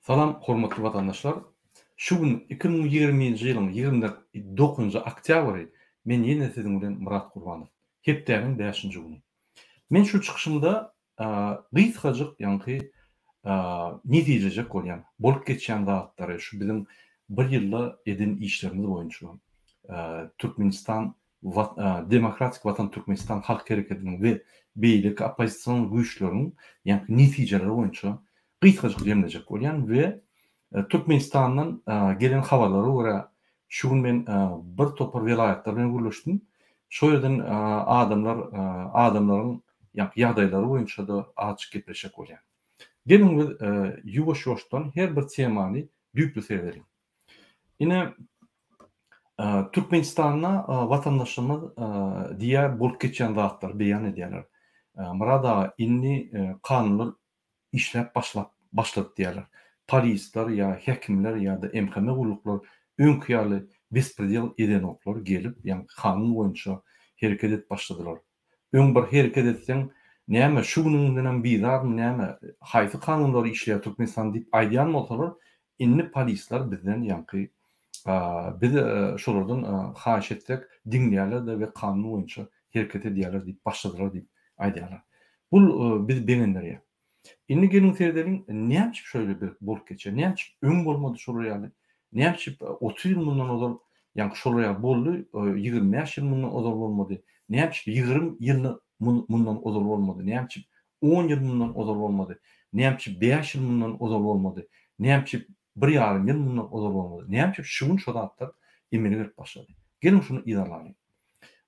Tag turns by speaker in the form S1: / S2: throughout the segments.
S1: Salam, hormatly vatandaşlar. Şu gün 2020-nji ýylyň 29-njy oktýabry men ýene siziň bilen Murat Gurbanow. Hepdäniň 5-nji güni. Men şu çykyşymda gysgadyk ýa-ni netijejek bolýan, bolup geçýän zatlary şu biziň bir ýylda eden işlerimiz boýunça Türkmenistan Demokratik Watan Türkmenistan Halk Hereketiniň we beýlik opozisiýon güýçleriniň ýa-ni netijeleri boýunça gysgadyk demlejek bolýan we Türkmenistandan gelen habarlara göre şu gün men bir topar vilayetler bilen görüşdüm. Şo ýerden adamlaryň ýagdaýlary boýunça da açyk gepleşek bolýan. Gelin biz ýuwaş-ýuwaşdan her bir temany düýpli serelim. Ine Türkmenistan'a vatandaşlarımız diye bolup geçen zatlar beýan edýärler. Murada inni kanunlar işlep başladı diýerler. Polisler ya hekimler ya da emhame guluklar öňküýärli bespredel eden oklar gelip ýa-ni kanun boýunça hereket et başladylar. Öň bir hereket etseň näme şu gününden bizar näme haýsy kanunlary işleýär Türkmenistan diýip aýdýan bolsalar, inni polisler bizden ýa-ni biz şolardan haýyş etdik, diňleýärler de we kanun boýunça hereket edýärler diýip başladylar diýip aýdýarlar. Bu biz beňenler. Inni gelin seyrederin näçip şöyle bir bolup geçer, näçip öň bolmady şol ýaly, näçip 30 ýyl mundan ozal, ýa-ni şol ýaly boldy, 20 ýyl mundan ozal bolmady, näçip 20 ýyl mundan ozal bolmady, näçip 10 ýyl mundan ozal bolmady, näçip 5 ýyl mundan ozal bolmady, näçip 1,5 ýyl mundan ozal bolmady, näçip şugun şo zatlar emine berip başlady. Gelin şunu izalaýyn.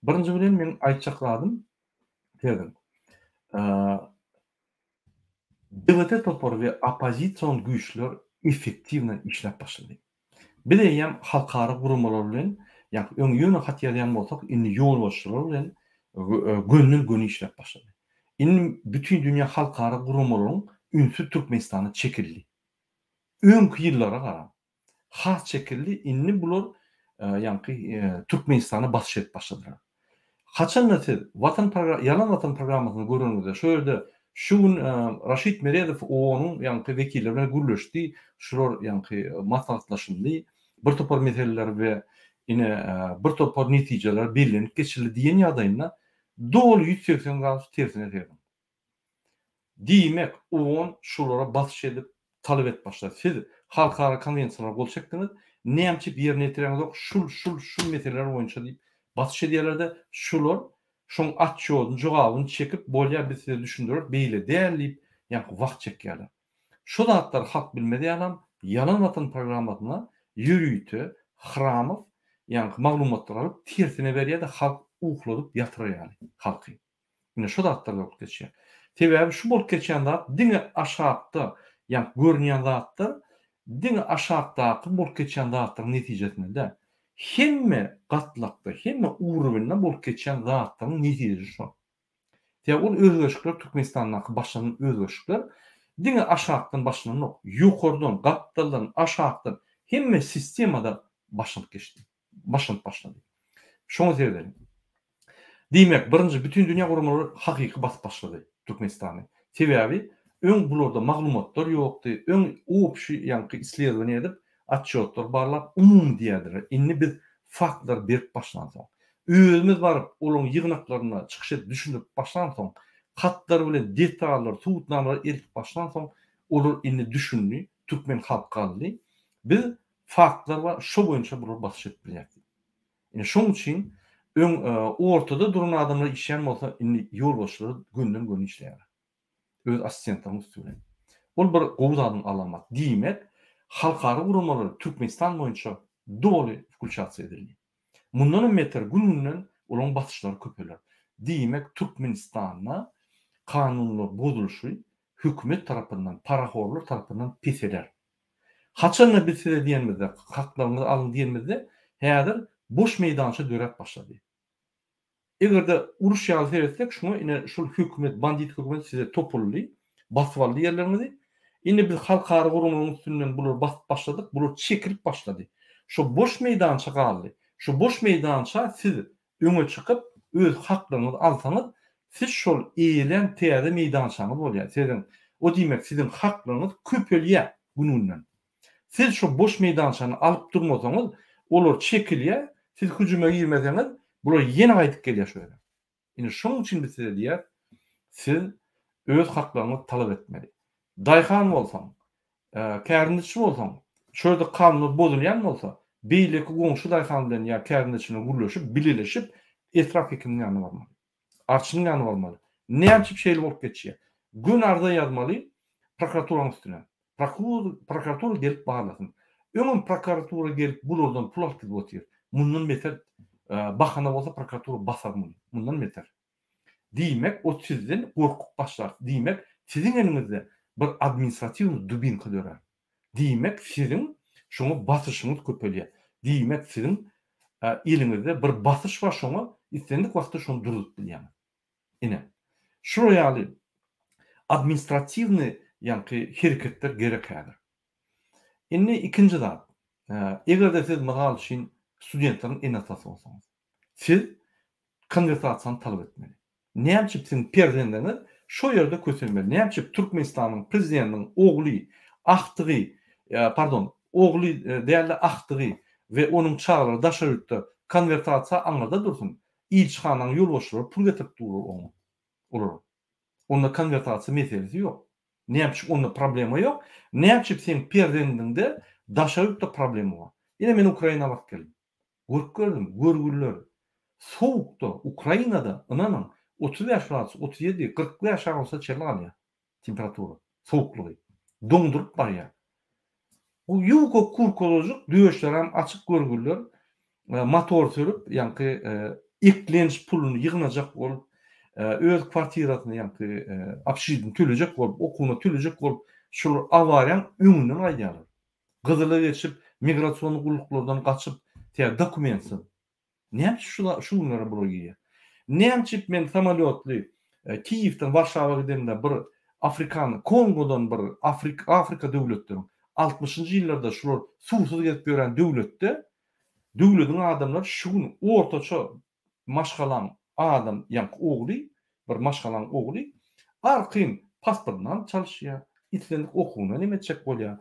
S1: Birinji bilen men aýtjakladym, derdim. Devlet topar we opozisiýon güýçler effektiwne işlep başlady. Bileýän halkara gurumlar bilen, ýa-ni öňýüne hat ýazýan bolsak, inni ýolbaşçylar bilen gönnün göni işlep başlady. Inni bütün dünýä halkara gurumlaryň ünsü Türkmenistana çekildi. Öňkü ýyllara gara has çekildi, inni bular ýa-ni Türkmenistana basyş edip başladylar. Haçan ýalan watan programasyny görüňizde şo ýerde şu gün Raşid Meredow onuň ýa-ni wekilleri bilen gürleşdi, şular ýa-ni maslahatlaşyldy, bir topar meseleler we ine bir topar netijeler bellenip geçirildi diýen ýagdaýynda dol 180 gradus tersine derdim. Diýmek on şulara basyş edip talep et başlady. Siz halkara konwensiýalara gol çekdiňiz, näçip ýerine ýetireňiz şu meseleler boýunça diýip basyş edýärler-de şular şoň atçyň jogabyny çekip bolýar biz size düşündürip beýle dällip ýa-ni wagt çekýärler. Şu zatlar halk bilmedi adam ýalan watan programasyna ýürüýti, Hramow ýa-ni maglumatlar alyp tersine berýär-de halk uhladyp ýatyrýar halky. Ine şu zatlar bolup geçýär. Sebäbi şu bolup geçýän zat diňe aşagda ýa-ni görnýän zatlar diňe aşagdaky bolup geçýän zatlaryň netijesinde de hemme gatlakda, hemme ugrubyndan bolup geçýän zatlaryň netijesi şu. Ol özgeçlikler Türkmenistanyň başlanan özgeçlikler diňe aşagdan başlanok, ýokardan, gatdaldan, aşagdan hemme sistemada başlanyp geçdi. Başlady. Şoňa sebäp. Diýmek, birinji bütün dünýä gurumlary hakyky basyp başlady Türkmenistany. Sebäbi öň bularda maglumatlar ýokdy, öň opşy ýa-ni isledowany edip atçyotlar barlap umum diýerler. Inni biz faktlar berip başlansaň, özümiz baryp olaň ýygnaklaryna çykyş edip düşünip başlansaň, hatlar bilen detallar, tutnamalar eritip başlansaň, olar inni düşündi, türkmen halkaly. Biz faktlar we şo boýunça bular basyş edip bilýärdi. Ine şoň üçin ortada duran adamlar işleyen bolsa inni ýolbaşçylar günden gün işleýär. Öz assistentlaryň üstüne. Ol bir gowdadyň alamat. Diýmek, halkara gurumlar Türkmenistan boýunça doly включация edildi. Mundan meter gününden olaň basyşlar köpeler. Diýmek, Türkmenistana kanunlar bozulşy hökümet tarapyndan, parahorlar tarapyndan peseler. Haçan biz size diýenmizde, haklaryňyzy alın diýenmizde, häzir boş meýdança dörep başlady. Egerde uruş ýaly seyretsek, şoňa ine şol hökümet, bandit hökümet size topully, basyp aldy ýerlerinizi. Indi biz halkara gurumlaryň üstünden bular basyp başladyk, bular çekilip başlady. Şo boş meýdança galdy. Şu boş meýdança siz öňe çykyp öz haklaryňyzy alsaňyz, siz şol eýelen täze meýdançaňyz bolýar. Sizin o diýmek siziň haklaryňyz köpelýär gününden. Siz şu boş meýdançany alyp durmasaňyz, olar çekilýär, siz hüjüme girmeseňiz, bular ýene gaýtyp gelýär şu ýere. Ine şoň üçin biz size diýär, siz öz haklaryňyzy talap etmeli. Daýhan bolsaň, kärnitçi bolsaň, şöyle kanunu bozulýan bolsa, beýleki goňşy daýhan bilen ýa kärnitçine gürleşip, bileşip, etraf hekiminiň ýanyna barmaly. Arçynyň ýanyna barmaly. Näçip şeýle bolup geçýär. Gün arda ýazmaly prokuraturaň üstüne. Prokuratura gelip bahalasın. Öňün prokuratura gelip bulardan pul alyp gidip mundan beter bahana bolsa prokuratura basar muny. Mundan beter. Diýmek o sizden gorkup başlar. Diýmek siziň eliňizde bir administrativ dubinka dörer. Diýmek siziň şoňa basyşyňyz köpelýär. Diýmek siziň eliňizde bir basyş bar şoňa istendik wagtda şonu durup bilýär. Ine şu ýaly administrativni ýa-ni hereketler gerekýär. Indi ikinji zat. Egerde siz mysal üçin studentleriň enasasy bolsaňyz, siz konvertasiýany talap etmeli. Näçip siziň perzenleriniz şo ýerde köçelmeli. Näçip Türkmenistanyň prezidentiniň ogly Ahtygy, ogly däli Ahtygy we onuň çaglary daşarykda konvertasiýa aňlarda dursun. İlçihanyň ýolbaşçylary pul getirip durur oňa. Olar. Onda konvertasiýa meselesi ýok. Näçip onda problema ýok. Näçip sen perzendiňde daşarykda problema bar. Ine men Ukraina'ga baryp geldim. Görüp gördüm, görgüller. Soğukda Ukraina'da inanın 30 ýaş, 37, 40 ýaş arasynda çelýär temperatura, soğuklugy. Dondurup barýar. O ýugo kurkolojik düýeşler hem açyk görgüller, motor sürüp, ýa-ni eklenç puluny ýygnajak bolup, öz kwartirasyny ýa-ni apşydyny төлejek bolup, okuwuna төлejek bolup, şol awariýaň öňünden gaýdýarlar. Gyzyly geçip, migrasiýon guluklardan gaçyp, dokumentsiz. Näçip şu günlere bula giýär? Näçip men samolyotly Kiýewden Warşawa gidende bir Afrikany, Kongodan bir Afrika döwletleriň 60-njy ýyllarda şular suwsuz gezip ýören döwletiň adamlar şu gün ortaça maşgalan adam, ýa-ni ogly, bir maşgalan ogly arqyn pasportdan çalyşýar, itlendik okuwuna neme etjek bolýar.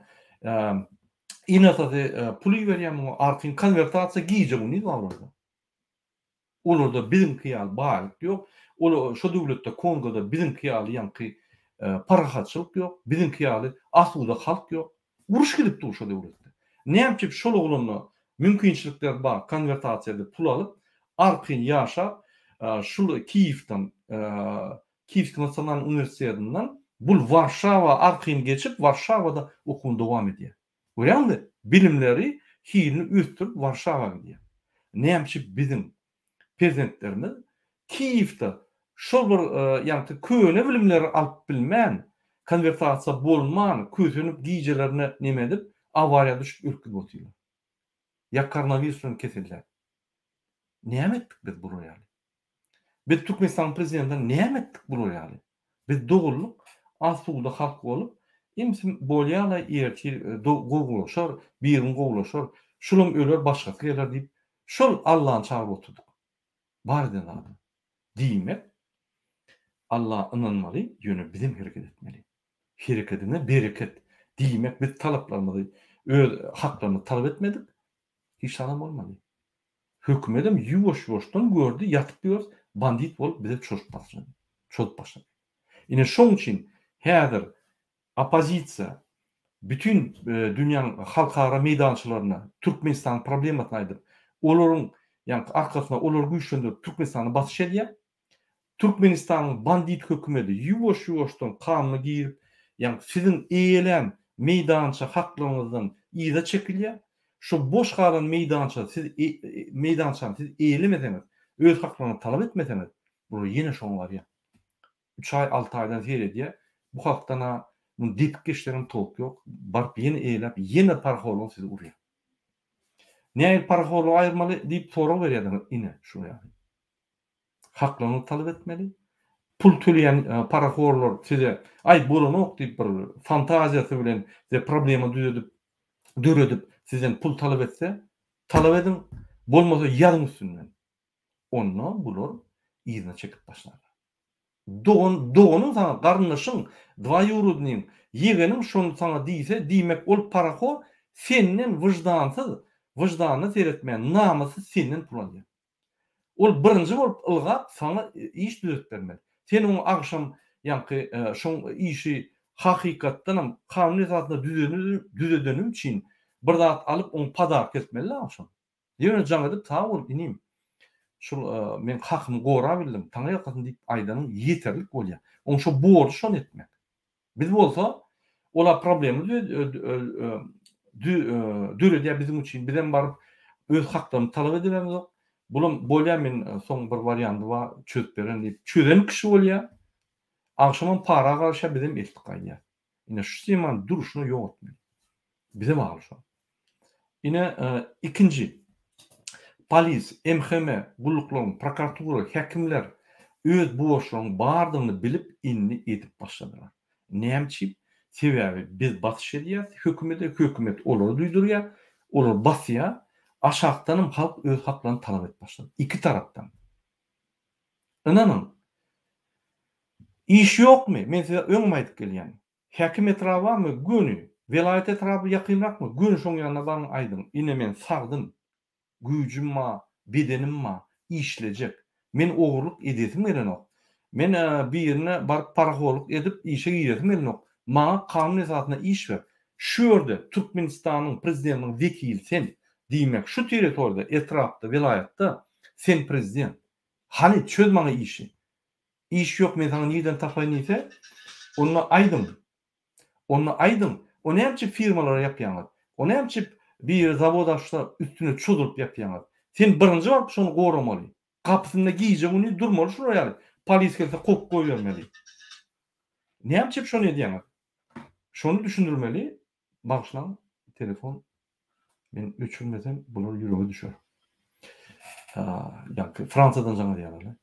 S1: Inasady puly berýär, arqyn konvertasiýa giýjek uny baglarda. Olarda bizimki ýaly baýlyk ýok. Olar şo döwletde Kongoda bizimki ýaly ýa-ni parahatçylyk ýok, bizimki ýaly asuda halk ýok. Uruş gelip dur şo döwletde. Näçip şol oglanna mümkinçilikler bar, konvertasiýada pul alyp, arqyn ýaşap, şol Kiýewden, Kiýew Nasional Uniwersitetinden bul Warşawa arqyn geçip Warşawada okuwny dowam edýär. Görýärmi? Bilimleri hiýlini üstürip Warşawa gidýär. Näçip bizim prezidentlerimiz Kiýewde şol bir ýa-ni köne bilimleri alyp bilmän, konvertasiýa bolman, kösünüp giýjelerini neme edip, awariýa düşüp ürküp otyrlar. Ya koronavirusdan kesildiler. Näme etdik biz bu ýaly? Biz Türkmenistan prezidentinden näme etdik bu ýaly? Biz doguluk, asuda halk bolup, imsin bolýala ýerçi gowlaşar, birin gowlaşar, şolum öler başgasy geler diýip, şol Allahyň çagyp oturduk. Bardan adam. Diýmek, Allah inanmaly, ýöne bizim hereket etmeli. Hereketine bereket. Diýmek biz talaplarymyzy, öz haklaryny talap etmedik. Hiç adam olmaly. Hökümetim ýuwaş-ýuwaşdan gördü, ýatyp ýör, bandit bolup bize çöşüp başladı. Ine şoň üçin häzir opozisiýa bütün dünýäniň halkara meýdançylaryna Türkmenistan problematyny aýdyp, olaryň ýa-ni arkasyna olar güýçlendirip Türkmenistany basyş edýär. Türkmenistanyň bandit hökümeti ýuwaş-ýuwaşdan kanuny giýip, ýa-ni siziň eýelen meýdança haklaryňyzdan ýyza çekilýär. Şu boş galan meýdança siz eýlemeseňiz, öz haklaryny talap etmeseňiz, bu ýene şoň barýar. 3 ay 6 aýdan her edýär. Bu hakdana bu dip geçlerin tok ýok. Barp ýene eýlep, ýene parholu siz urýar. Näme parholu aýyrmaly diýip soraw berýärdiňiz ine şu ýaly. Haklaryny talap etmeli. Pul töleýän parahorlar size ay bolanok diýip bir fantaziýasy bilen size problema döredip sizden pul talap etse, talap edin, bolmasa ýazyň üstünden. Ondan bular ýyzyna çekip başlarlar. Doğunyň sana garyndaşyň, dwaýurudnyň, ýegenim şonu sana diýse, diýmek ol parahor Senin wyjdanyny seyretmeýän, namasy senden pul alýar. Ol birinji bolup ılgap sana iş düzelt bermeli. Sen onu agşam ýa-ni şoň işi hakykatdanam kanun esasynda düzedenim üçin bir zat alyp onu padark etmeli agşam. Ýöne jaň edip ta bolup inim. Şol men hakymy gora bildim. Taňa ýakasyn diýip aýdanyň ýeterlik bolýar. Onu şo bordy şonu etmek. Biz bolsa ola problemi düredýär bizim üçin. Bizem baryp öz haklarymyzy talap edilemiz yok. Bulum bolýar men soň bir warianty bar çözüp beren diýip çözen kişi bolýar. Agşamam para garşa bizem etdik gaýýar. Ine şu seman duruşunu ýok etmeli. Bizem agşa. Ine ikinji polis, MHM, gulluklar, prokuratura, häkimler öz boşlugyny bardygyny bilip inni edip başladylar. Näme sebäbi biz batyş edýär, hökümet olary duýdurýar, olar basýar, aşagdanam halk öz haklaryny talap etip başlady. İki tarapdan. Inanyň iş ýokmy? Men size öňüme aýdyp gelýän. Häkim etrafymy gönü, velayet etrafy ýakynrakmy? Gönü şoň ýanyna baryň aýdym. Ine men sagdym. Güýjüm ma, bedenim ma, işlejek. Men ogurluk edesim gelenok. Men bir ýerine baryp paraholuk edip işe giresim gelenok. Maňa kanun esasynda iş ber. Şu ýerde Türkmenistanyň prezidentiniň vekili sen diýmek, şu territoriýada, etrapda, velayatda sen prezident. Hani çöz maňa işi. İş ýok, men sana niýeden tapaýyn diýse, onu aýdym. O näçe firmalar ýapýanlar. O näçe bir zavod açsa üstüne çudurup ýapýanlar. Sen birinji baryp şonu goramaly. Kapysynda giýjek uny durmaly şuraya ýaly. Polis gelse kok goýbermeli. Näçe şonu edýänler? Şonu düşündirmeli. Bagşlaň telefon men öçürmesem bular ýürege düşer. Ýa-ni Fransadan jaňa diýerler.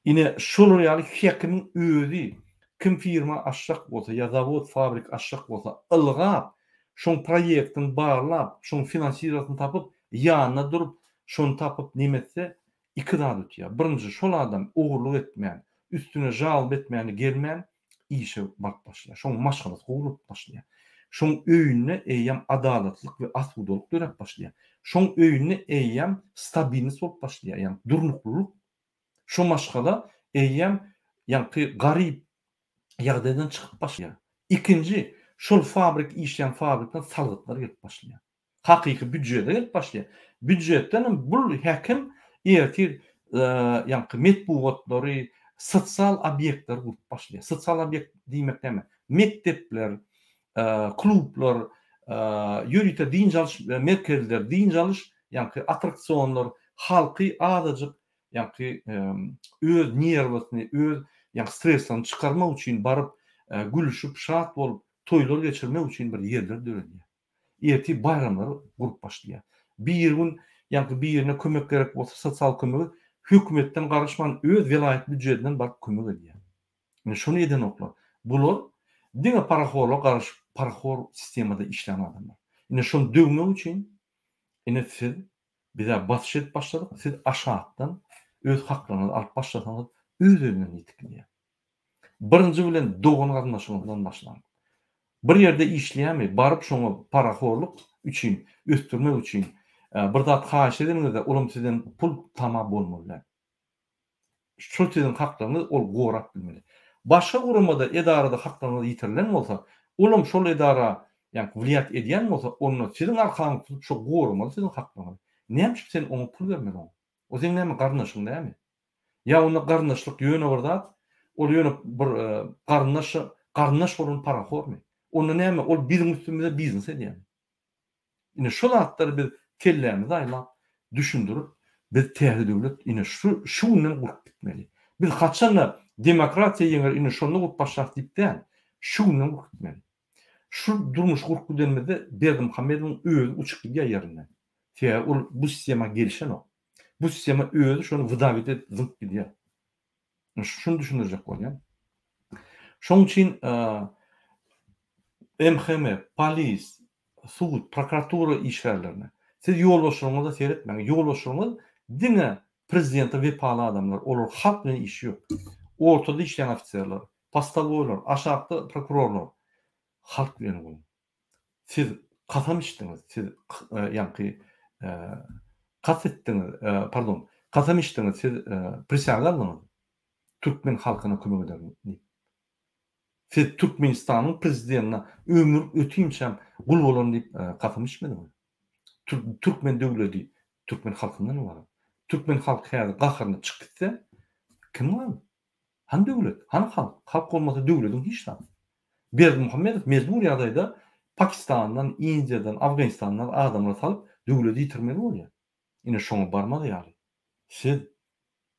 S1: Ine şol ýaly häkimiň özü kim firma açsak bolsa, ýa zavod, fabrik açsak bolsa, ılgap şoň proýektin barlap, şoň finansiýerasyny tapyp, ýanyna durup, şonu tapyp nimetse iki dat ötýär. Birinji şol adam ogurluk etmeýän, üstüne jalb etmeýän, gelmeýän işe baryp başlaýar. Şoň maşgalasy gowurup başlaýar. Şoň öýüne eýýäm adalatlyk we asuduluk dörep başlaýar. Şoň öýüne eýýäm stabilniz bolup başlaýar, ýani durnukluluk. Şu maşgala eýýäm ýa-ni garyp ýagdaýdan çykyp başlaýar. İkinji şol fabrik işleyen fabrikten salgıtlar gelip başlıyor. Hakiki büdjede gelip başlıyor. Büdjetden bu häkim ertir yani metbuatlary, sosial obyektler kurup başlıyor. Sosial obyekt diýmek näme? Mektepler, klublar, ýörite din çalış merkezler, din çalış yani attraksionlar, halky adadyk yani öz nerwasyny, öz yani stresini çıkarmak üçin baryp gülüşüp şat bolup toýlar geçirmek üçin bir ýerler döredýär. Erti bayramlar gurup başlaýar. Bir gün ýa-ni bir ýerine kömek gerek bolsa, sosial kömegi hökümetden garaşman öz velayet büdjetinden baryp kömek edýär. Men şonu eden oklar. Bular diňe paraholga garaşyp parahol sistemada işleyen adamlar. Ine şonu döwmek üçin ine siz bize batyş edip başladyk. Siz aşagdan öz haklaryňyzy alyp başlasaňyz öz-özüne ýetiklenýär. Birinji bilen dogan garnaşygyňdan başlaň. Bir ýerde işleýärmi, baryp şoňa paraholuk üçin, östürmek üçin bir zat haýyş edilmede olam sizden pul tama bolmaly. Şu sizin haklaryňyz ol gorap bilmeli. Başga gurumada edarada haklaryňyz ýitirilen bolsa, olam şol edara ýani wiliýat edýän bolsa, onu sizin arkaňyzda tutup şo goramaly sizin haklaryňyz. Näme üçin sen oňa pul bermeli? O seň näme garnaşyň näme? Ya onu garnaşlyk ýöne bir zat, ol ýöne bir garnaş bolan parahormy? Onu näme? Ol bizim üstümizde biznes edýär. Ine şol zatları biz kellerimizi aýlap düşündirip, biz täze döwlet ine şuňdan gurup gitmeli. Biz haçan demokratiýa ýeňer ine şonu gurup başlap diýipden, şuňdan gurup gitmeli. Şu durmuş gurup gidenmede Berdimuhammedowyň özü uçuklygy ýerinde. Ol bu sistema gelişen o. Bu sistema özü şonu wydawyt edip zıp gidýär. Şunu düşündirjek bolýar. Şoň üçin MHM, polis, sud, prokuratura işgärlerini siz ýol başlaryňyzda seyretmeň. Ýol başlaryňyz diňe prezidente wepaly adamlar, olar halk bilen işi ýok. Ortada işleýän ofisiýerler, postaloýlar, aşagda prokurorlar halk bilen bolýar. Siz kasam içdiňiz. Siz ýa-ni etdiňiz, pardon, kasam içdiňiz, siz prisaga aldyňyz. Türkmen halkyna kömek ederim. Siz Türkmenistanyň prezidentine ömür ötüýümçem gul bolan diýip kasam içmediňiz. Türkmen döwleti Türkmen halkyndan ibaret. Türkmen halky häzir gahyryna çykyp gitse kim gal? Han döwlet, han halk. Halk bolmasa döwletiň hiç nam. Berdimuhammedow mezbur ýagdaýda Pakistandan, Indiýadan, Awganistandan adamlar salyp döwleti ýitirmeli bolýar. Ine şoňa barmady ýaly. Siz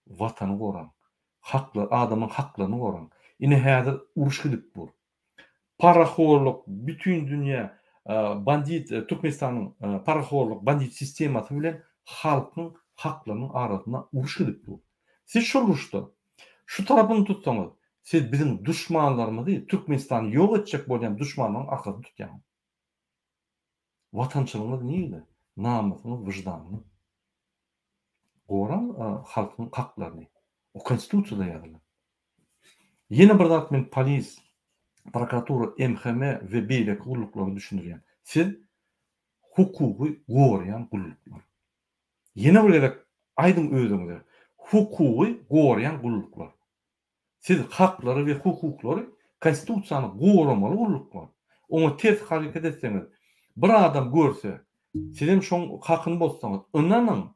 S1: watany goraň, haklar, adamyň haklaryny goraň. Ine häzir uruş gidip bur. Paraxorluk, bütün dünýä bandit, Türkmenistanyň paraxorluk, bandit sistemasy bilen halkyň haklarynyň arasyna uruş gidip dur. Siz şu uruşda şu tarapyny tutsaňyz, siz bizim düşmanlarymyzy, Türkmenistany ýok etjek bolýan düşmanlaryň arkasyny tutýan. Watançylygyňyz näde? Namusyňyz, wyjdanyňyz. Goraň halkyň haklaryny. O konstitusiýada ýazylar. Ýene bir zat men polis, prokuratura, MHM we beýleki gullukları düşünýän. Siz hukuky gorayan gulluklar. Ýene bir gerek aýdyň özüňize. Hukuky gorayan gulluklar. Siz haklary we hukuklary konstitusiýany goramaly gulluklar. Oňa ters hareket etseňiz, bir adam görse, sizem şoň hakyny bolsaňyz, onanyň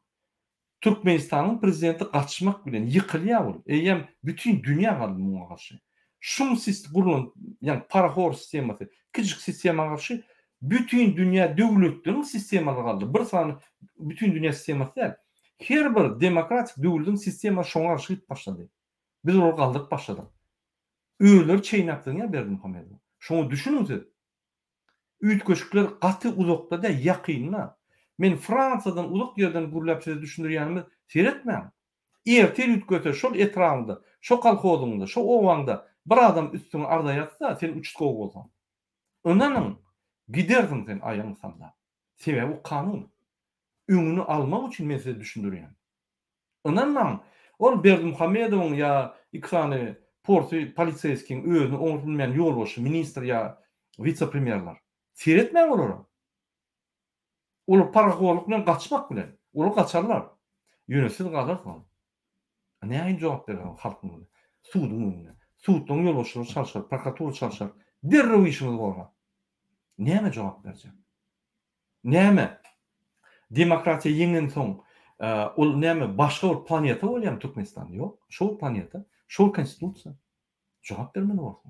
S1: Türkmenistanyň prezidenti gaçmak bilen ýykylýar bol. Eýem bütün dünýä galdy muňa garşy. Şum sistem gurulan, ýani paraxor sistemasy, kiçik sistemaga garşy bütün dünýä döwletleriň sistemalary galdy. Bir sany bütün dünýä sistemasy däl. Her bir demokratik döwletiň sistemasy şoňa garşy gidip başlady. Biz onu galdyk başladyk. Öýler çeýnapdyň Berdimuhammedow. Şoňa düşünüňiz. Üýtgeçikler gaty uzakda da ýakynla. Men Fransadan uzak ýerden gurulap size düşündirýänimi seretmem. Ertel üýtgese şol etrafynda, şo kolhozyňda, şo owaňda bir adam üstüne arda ýatsa, sen uçskog bolsaň. Onanyň giderdiň sen aýagyň sanda. Sebebi bu kanun. Öňüni almak üçin men size düşündirýän. Onanyň ol Berdimuhammedowyň ýa ikisany polisiýeskiň özüni oňurtulmayan ýolbaşy, ministr ýa vice-premierler seretmem olar. Ol paraxorluk bilen gaçmak bilen. Olar gaçarlar. Ýönesiz galarlar. Näme jogap berýär halkyň? Suwdyň önüne. Suwdyň ýolbaşçylary çalşar, prokuratura çalşar. Derrew işimiz bolgan. Näme jogap berjek? Näme? Demokratiýa ýeňen soň ol näme başga bir planeta bolýar Türkmenistan? Ýok. Şol planeta, şol konstitusiýa. Jogap bermeli bolsa.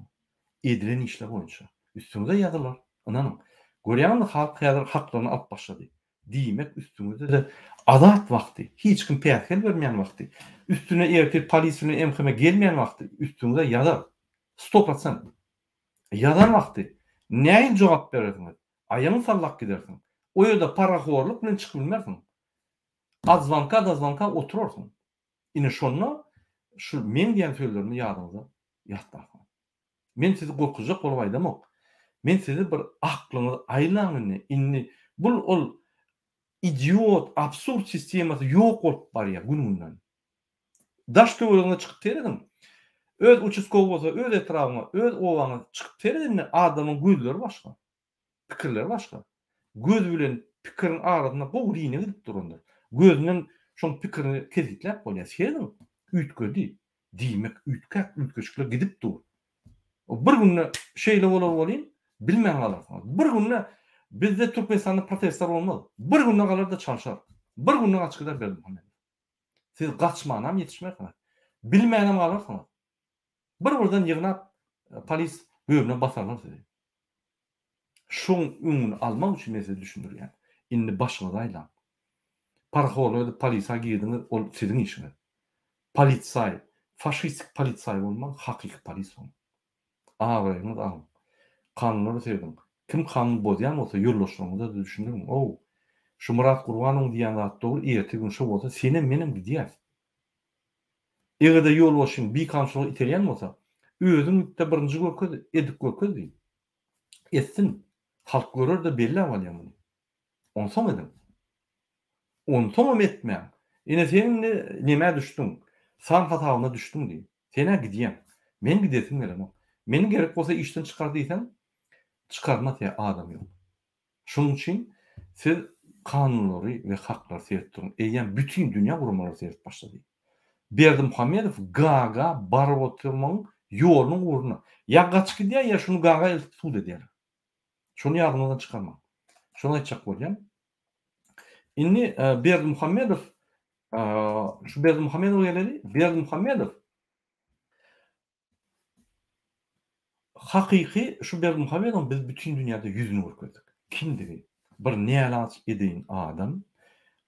S1: Edilen işler boýunça. Üstüňizde ýazylar. Ananyň görýän halk häzir haklaryny alyp başlady. Diýmek üstüňizde de azat wagty, hiç kim pähkel bermeýän wagty, üstüne erkek polisini MHM gelmeýän wagty, üstüňizde ýazar. 100%. Ýazar wagty. Näme jogap berersiňiz? Aýagyň sallak gidersiň. O ýerde paraxorluk bilen çykyp bilmersiň. Azvanka oturursyň. Ine şonu şu men diýen sözlerimi ýadyňyza ýatdaryň. Men sizi gorkujak bolup aýdamok. Men sizi bir aklyňyz aýlanyny, inni ol idiot, absurd sistemasy ýok bolup barýar gününden. Daş töweregiňe çykyp teredim. Öz uçuskog bolsa, öz etrafyna, öz owaňa çykyp teredim, adamyň gözleri başga. Pikirleri başga. Göz bilen pikirin arasyna gowryny gidip durýar. Gözünden şoň pikirini kezitlep bolýar. Seýdim, üýtgedi. Diýmek üýtgeçikler gidip dur. O bir günde şeýle bolar bolýan, bilmän galarsyň. Bir günde bizde Türkmenistanda protestler bolmaz. Bir günde galar da çalşar. Bir günde gaçkylar berdim. Siz gaçmanam ýetişmekler. Bilmänem galarsyňyz. Bir-birden ýygnap polis göýüne basarlar sizi. Şoň öňüni almak üçin men sizi düşündirýän. Indi başyňyz aýlan. Paraxorlugy polisa girdiňiz, ol siziň işiňiz. Polisiýa, faşistik polisiýa bolmak hakyky polis bol. Ağaýyňyz aň. Kanunlary sevdim. Kim kanun bozýan bolsa ýollaşmagyny da düşündirin. O, şu Murat Gurbanow diýen zat dogry ertesi gün şo bolsa senem menem gidýär. Egerde ýolbaşyň bir kamçylyk iterýän bolsa, özüň de birinji görköz edip görköz diýip. Etsin, halk görür de belli bolýar muny. Onsoň edin. Onsoň etmeýän. Ine sen näme düşdüň? San hatawyna düşdüň diýip. Sene gidýän. Men gidesim gelemok. Meni gerek bolsa işden çykar diýsen, çıkarmat ya adam yok. Şonuň üçin siz kanunlary we haklary seyretdiň. Eýen bütün dünýä gurumlary seyret başlady. Berdimuhammedow gaga baryp oturmaň ýolunyň uğruna. Ya gaçky diýär, ya şunu gaga eltip tutup diýär. Şonu ýagnyňdan çykarma. Şonu aýtjak bolýan. Indi Berdimuhammedow şu Berdimuhammedow geleli. Berdimuhammedow hakyky şu Berdimuhammedow biz bütün dünýäde ýüzüni görkezdik. Kindigi bir nälaç edeýin adam,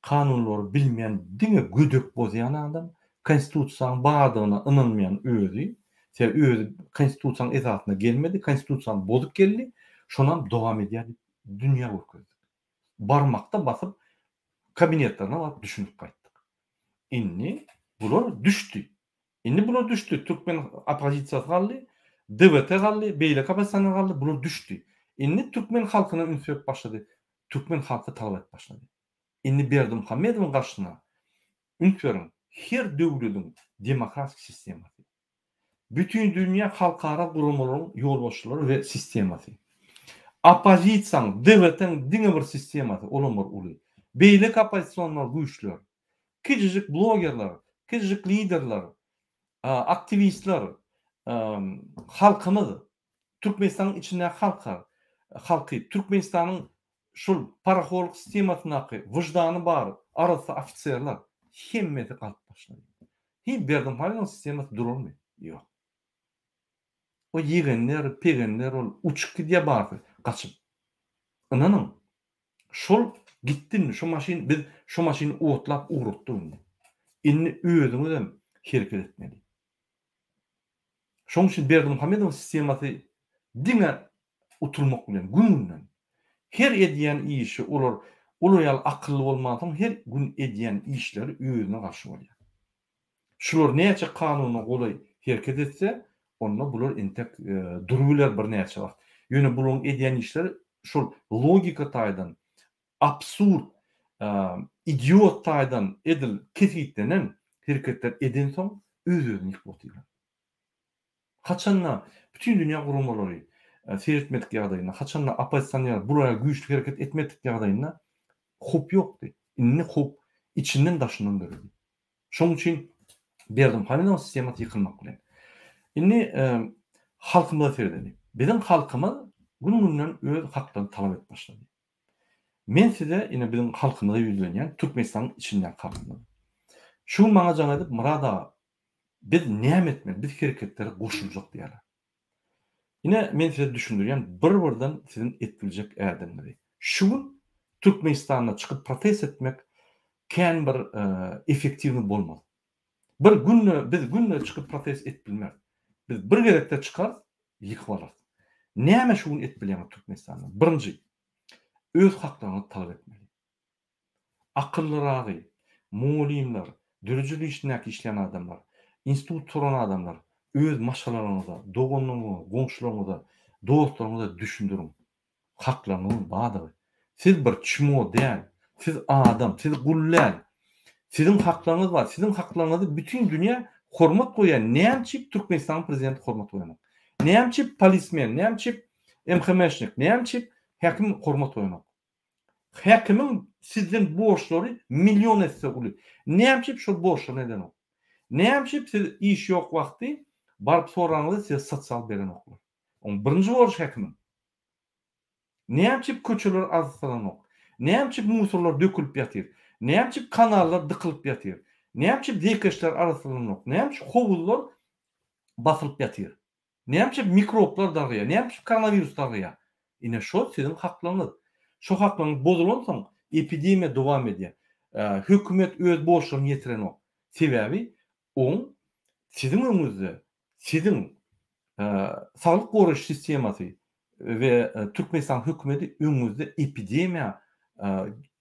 S1: kanunlary bilmeýän, diňe gödök bozýan adam, konstitusiýanyň bardygyna ynanmaýan özi, özi konstitusiýanyň ezatyna gelmedi, konstitusiýany bozup geldi, şondan dowam edýär, dünýä görkezdik. Barmakda basyp kabinetlerine baryp düşünüp gaýtdyk. Inni bular düşdi. Inni bular düşdi. Türkmen opozisiýasy galdy, DWT galdy, beýlek opozisiýany galdy, bular düşdi. Inni Türkmen halkyna ünsüp başlady. Türkmen halky talap et başlady. Inni Berdimuhammedowyň garşyna ünsüriň her döwletiň demokratik sistemasy. Bütün dünýä halkara gurulmalaryň ýolbaşçylary we sistemasy. Opozisiýaň, DWT-niň diňe bir sistemasy, olamar uly. Beýlek opozisiýonlar güýçler, kijijik blogerler, kijijik liderler, aktivistler, halkymyz, Türkmenistanyň içinde halky, Türkmenistanyň şol paraholuk sistemasyna wyjdany bar, arasy ofitserler hemmeti galyp başlady. Hiç Berdimuhammedow sistemasy duralmy. Ýok. O ýegenler, pegenler ol uçuk diýe bardy, gaçyp. Inanyň şol gitdin, şu maşin biz şu maşiny otlap ugrutdyk. Inni özüňiz hem hereket etmeli. Şoň üçin Berdimuhammedow sistemasy diňe uturmak bilen gününden her edýän işi olar akylly bolmadan her gün edýän işleri özüne garşy bolýar. Şular näçe kanuny golay hereket etse, onda bular entek durýarlar bir näçe wagt. Ýöne bular edýän işleri şol logika taýdan, absurd, idiot taýdan edil kesýitlenen hereketler eden soň öz-özüni ýykdylar. Haçanla bütün dünýä gurulmalary seyretmedik ýagdaýynda, haçanla opozisiýonlar buraya güýçli hereket etmedik ýagdaýynda hop ýokdy. Inni hop içinden daşynan berildi. Şoň üçin Berdimuhammedow sistemasy ýykylmak bilen. Inni halkymyza serdedi. Biziň halkymyz gün-günden öz haklaryny talap et başlady. Men size ine biziň halkymyza ýüzlenýän Türkmenistanyň içinden halkymyz. Şu maňa jaň edip Murada biz näme etmeli, biz hereketlere goşuljak diýerler. Ine men size düşündürýän bir-birden sizin etdiljek ädemleri. Şu Türkmenistana çykyp protest etmek kän bir efektiwni bolmaz. Biz günle çykyp protest etbilmez. Biz bir gerekde çykar, ýykyp alar. Näme şunu etbilýär Türkmenistanda? Birinji, öz haklaryny talap etmeli. Akyllyragy, mulimler, dürjül işnäki işleyen adamlar, institut turan adamlar öz maşalaryňyza, dogonlugyňyza, goňşularyňyza, dostlaryňyza düşündürin. Haklaryny badyr. Siz bir çmo däl, siz adam, siz gullal. Sizin haklaryňyz bar. Sizin haklaryňyzy bütün dünýä hormat goýar. Näçip Türkmenistan prezidenti hormat goýar. Näçip polismen, näçip MHM'şnik, näçip häkim hormat goýar. Häkimiň sizden borçlary million etse uly. Näçip şu borçlar neden o? Näçip siz iş ýok wagty barıp soraňyzda size sosial beren oklar. On birinji borç häkimiň. Näçip köçeler azsalan ok. Näçip musurlar dökülüp ýatyr. Näçip kanallar dıkylyp ýatyr. Näçip dekeşler arasylan ok. Näçip howuzlar basylyp ýatyr. Näçip mikroplar darýar. Näçip koronavirus darýar. Ine şol sizin haklaryňyz. Şu haklaryňyz bozulan soň epidemiýa dowam edýär. Hökümet öz borçlaryny ýetiren ok. Sebäbi on sizin öňüňizde sizin saglyk goruş sistemasy we Türkmenistan hökümeti öňüňizde epidemiýa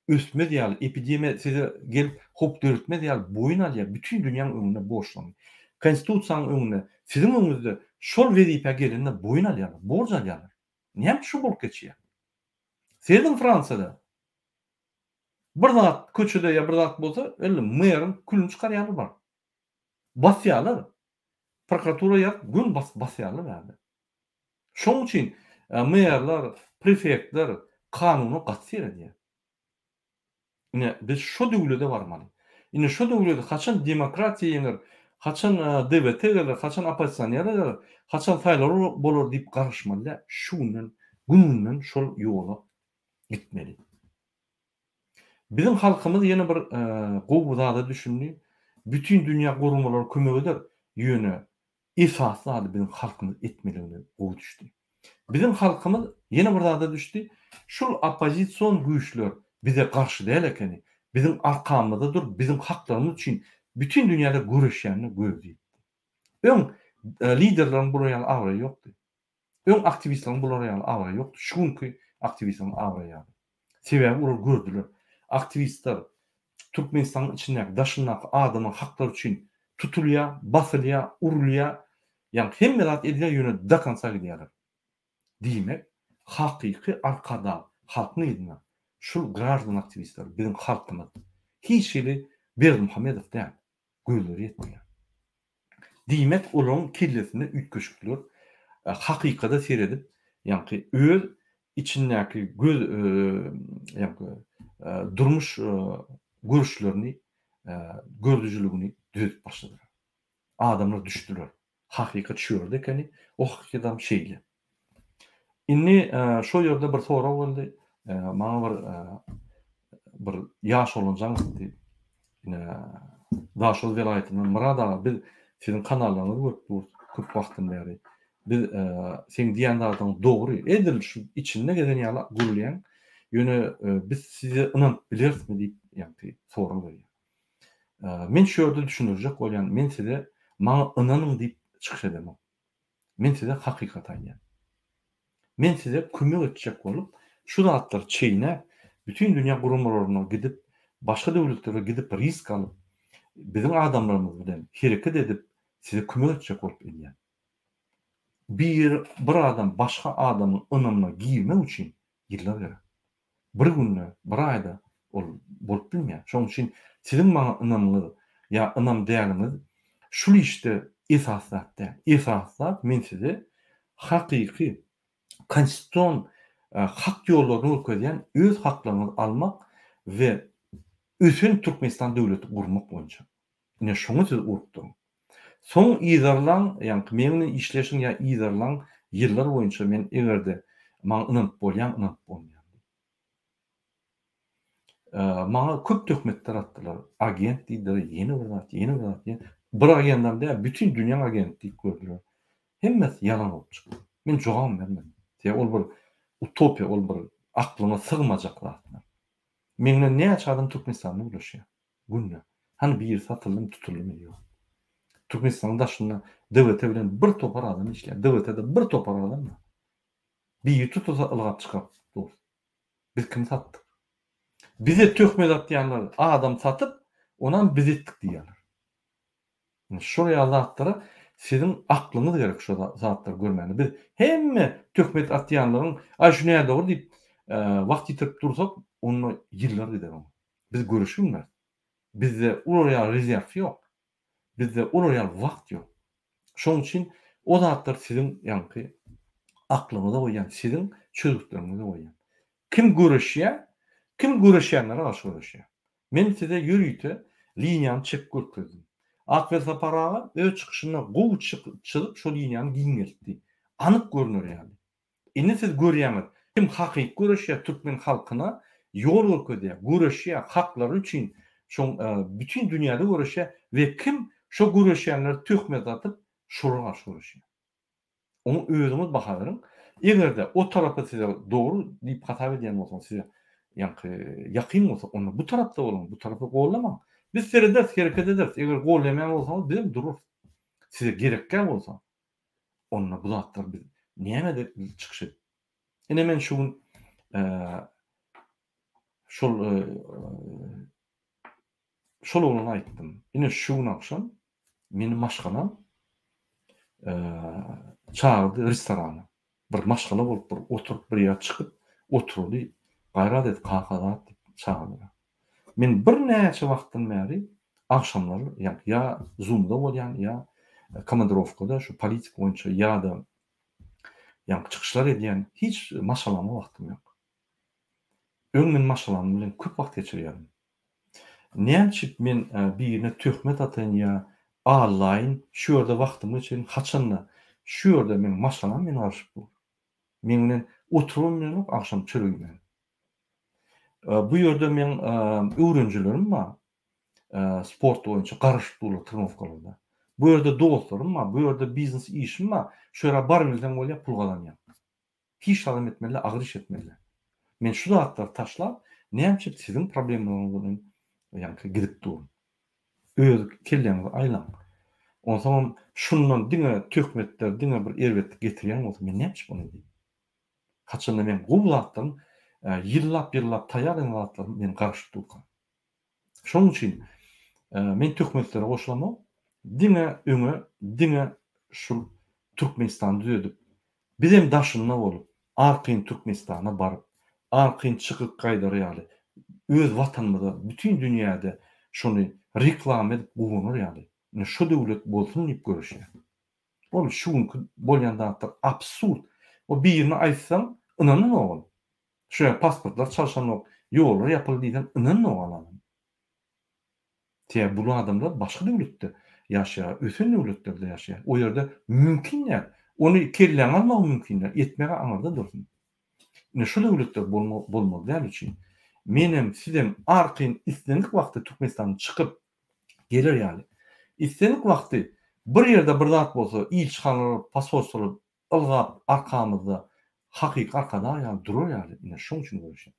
S1: ösme diýär, epidemiýa size gelip hop döretme diýär, boyun alýar, bütün dünýäniň öňünde borçlanyň. Konstitusiýanyň öňünde, sizin öňüňizde şol wezipä gelende boyun alýar, borç alýar. Näme şu bolup geçýär? Sizin Fransada bir zat köçede ýa bir zat bolsa, elli maýaryň külüni çykarýar bar. Basýarlar. Prokuratura ýa gün basýarlar bäde. Şoň üçin maýarlar, prefektler, kanuny gatsy diýer. Ine biz şu döwlede barmaly. Ine şu döwlede haçan demokratiýa ýeňir, haçan DBT gelir, haçan opposisiýa gelir, haçan saýlar bolar diýip garaşmaly. Şuňdan, gününden şol ýola gitmeli. Bizim halkymyz ýene bir gowy zada düşündi. Bütün dünýä gurumlar kömek eder. Ýöne esasy zady bizim halkymyz etmeligine gowy düşdi. Bizim halkymyz ýene bir zada düşdi. Şol opposision güýçler bize garşy däl ekeni, bizim arkamyzda bizim haklarymyz üçin bütün dünýäde güreşýänini gözdi. Öň liderleriň bu ýaly awra ýokdy. Öň aktivistleriň bu ýaly awra ýokdy. Şuňky aktivistleriň awra ýaly. Sebäbi olar gördüler. Aktivistler Türkmenistanyň içindäki daşynak adamyň haklary üçin tutulýar, basylýar, urulýar, ýani hemme zat edilýär ýöne dakansa gidýärler. Diýmek, hakyky arkada halkyň edinä. Şol gardan aktivistler bizim halkymyz. Hiç şeýle Berdimuhammedow däl, gözleri ýetmeýär. Diýmek, olaryň kellesine ütköşükler hakykada seredip, ýani öz içindäki göz durmuş görüşlerini, gördüjüligini düzüp başladylar. Adamlar düşdüler. Hakykat şuýerde ekeni, o hakykydam şeýle. Inni şo ýerde bir sorak boldy. Maňa bir ýaş bolanjaň diýip, Daşol vilayatynyň Murad aga, biz sizin kanallarynızı görüp köp wagtdan beri. Biz sen diýenlerden dogry edil şu içinde gelen ýaly gurulýan ýöne biz sizi inanyp bilersmi diýip ýani sorak berýär. Men şu ýerde düşünürjek bolýan, men size maňa inanyň diýip çykyş edemem. Men size hakykat aýdýan. Men size kömek etjek bolup, şu zatlar çeýne bütün dünýä gurumlaryna gidip, başga döwletlere gidip risk alyp, bizim adamlarymyz bilen hereket edip size kömek etjek bolup edýän. Bir adam başga adamyň ynamyna giýmek üçin ýyllar gerek. Bir günde, bir aýda ol bolup bilmeýär. Şoň üçin sizin maňa ynamyňyz ýa ynam däliňiz şu işte esasatda. Esasat men size hakyky konstitusiýon hak ýollaryny öküdýän öz haklaryňyzy almak we üsün Türkmenistan döwleti gurmak boýunça. Ine şoňa siz urupdyň. Soň ýylarlaň, ýani meniň işleşiň ýa ýylarlaň ýyllar boýunça men egerde maňa inanyp bolýan, inanyp bolmaýan. Maňa köp töhmetler atdylar. Agent diýdiler, ýene bir zat, ýene bir zat. Bir agentam däl, bütün dünýä agent diýip gördüler. Hemmesi ýalan bolup çykdy. Men jogam bermedim. Ol bir utopiya, ol bir aklyma sygmajak zatlar. Meňne näçe adam Türkmenistanda ulaşýar? Günne. Hani bir ýer satyldym, tutuldym ýok. Türkmenistanda şunda DBT bilen bir topar adam işler. DBT'de bir topar adam mı? Bir ýer tutulsa ılgap çykap. Biz kim satdyk? Bize töhmet atýanlar adam satyp, onan biz etdik diýerler. Şo ýazatlara sizin aklyňyz gerek şu zatlary görmäni. Biz hemme töhmet atýanlaryň ay şu näde olur diýip wagt ýitirip dursak, onu ýyllar gider. Biz görüşmüz. Bizde urarýan rezerw ýok. Bizde urarýan wagt ýok. Şoň üçin o zatlar sizin ýanky aklyňyza goýan, sizin çözüklerinize goýan. Kim görüşýär? Kim görüşýänlere garşy görüşýär. Men size ýürüýte liniýany çek görkezdim. Akbel Saparaga öz çykyşyna gowy çykyp şol liniýany giňeltdi. Anyk görünür ýaly. Indi siz görýäňiz, kim hakyky görüşýär türkmen halkyna ýol görkezýär, görüşýär haklary üçin şoň bütün dünýäde görüşýär we kim şo görüşýänler töhmet atyp şolara garşy görüşýär. Onu özüňiz baha berin. Egerde o tarapda size dogry diýip hatap edýän bolsaň, size ýakyn bolsa, onu bu tarapda bolun, bu tarapda gollamaň. Biz sereder, hareket ederiz. Eger gollamayan olsanız bizim durur. Size gerekken olsa, onunla bu zatlar biz näme de çykyş edip. Ene men şol olany aýtdym. Ine şu akşam meni maşgalam çağırdı restorana. Bir maşgala bolup bir oturup bir ýer çykyp oturdy. Gaýrat et kakadat diýip çağırdy. Men bir näçe wagtdan beri akşamlar ýa Zoom'da bolýan ýa komandirovkada şu politik boýunça ýa da ýa çykyşlar edýän hiç maşgalama wagtym ýok. Öňmen maşgalam bilen köp wagt geçirýärdim. Näçip men birine töhmet ataýyn ýa allaýyn şu ýerde wagtymy üçin haçanda şu ýerde men maşgalam men arşyp bolur. Men bilen oturum bilen akşam çörügime. Bu ýerde men öwrenjilerim bar. Sport boýunça garaşyp durlar trenirovkalarda. Bu ýerde dostlarym bar, bu ýerde biznes işim bar. Şu ýere bar bilsem bolýar, pul gazanýar. Hiç adam etmeli, agyr iş etmeli. Men şu zatlary taşlap, näçip sizin problemleriňizi ýa-ni gidip durun. Öz kelleňizi aýlan. Onsoň şundan diňe töhmetler, diňe bir erwetlik getirýän bolsa men näçip onu diýip. Haçanda men bu zatlaryň ýyllap taýýarlanan zatlaryny men garaşyp durkam. Şonuň üçin men töhmetlere goşulamok, diňe öňe, diňe şu Türkmenistany düzedip, bizem daşynma bolup, arkyn Türkmenistana baryp, arkyn çykyp gaýdarýaly. Öz watanymyzda, bütün dünýäde şonu reklam edip gowunur ýaly. Şu döwlet bolsun diýip görüşýär. Ol şu günkü bolýan zatlar absurd. O birini aýtsaň, ynanyň ogul. Şeýle pasportlar çalşanok, ýollar ýapyl diýsen, ynanyň ogul. Tiýe bu adamlar başga döwletde ýaşaýar, ösen döwletlerde ýaşaýar. O ýerde mümkin ýa. Onu kelläň almak mümkin ýa. Etmege aňyrda dursun. Şu döwletler bolmaly däl üçin. Menem sizem arkyn istenik wagty Türkmenistanyň çykyp gelir ýaly. İstenik wagty bir ýerde bir zat bolsa, ilçhanlar, pasportlar ylgap arkamyzda hakyky arkada ýa durur ýaly. Şoň üçin görüşýär.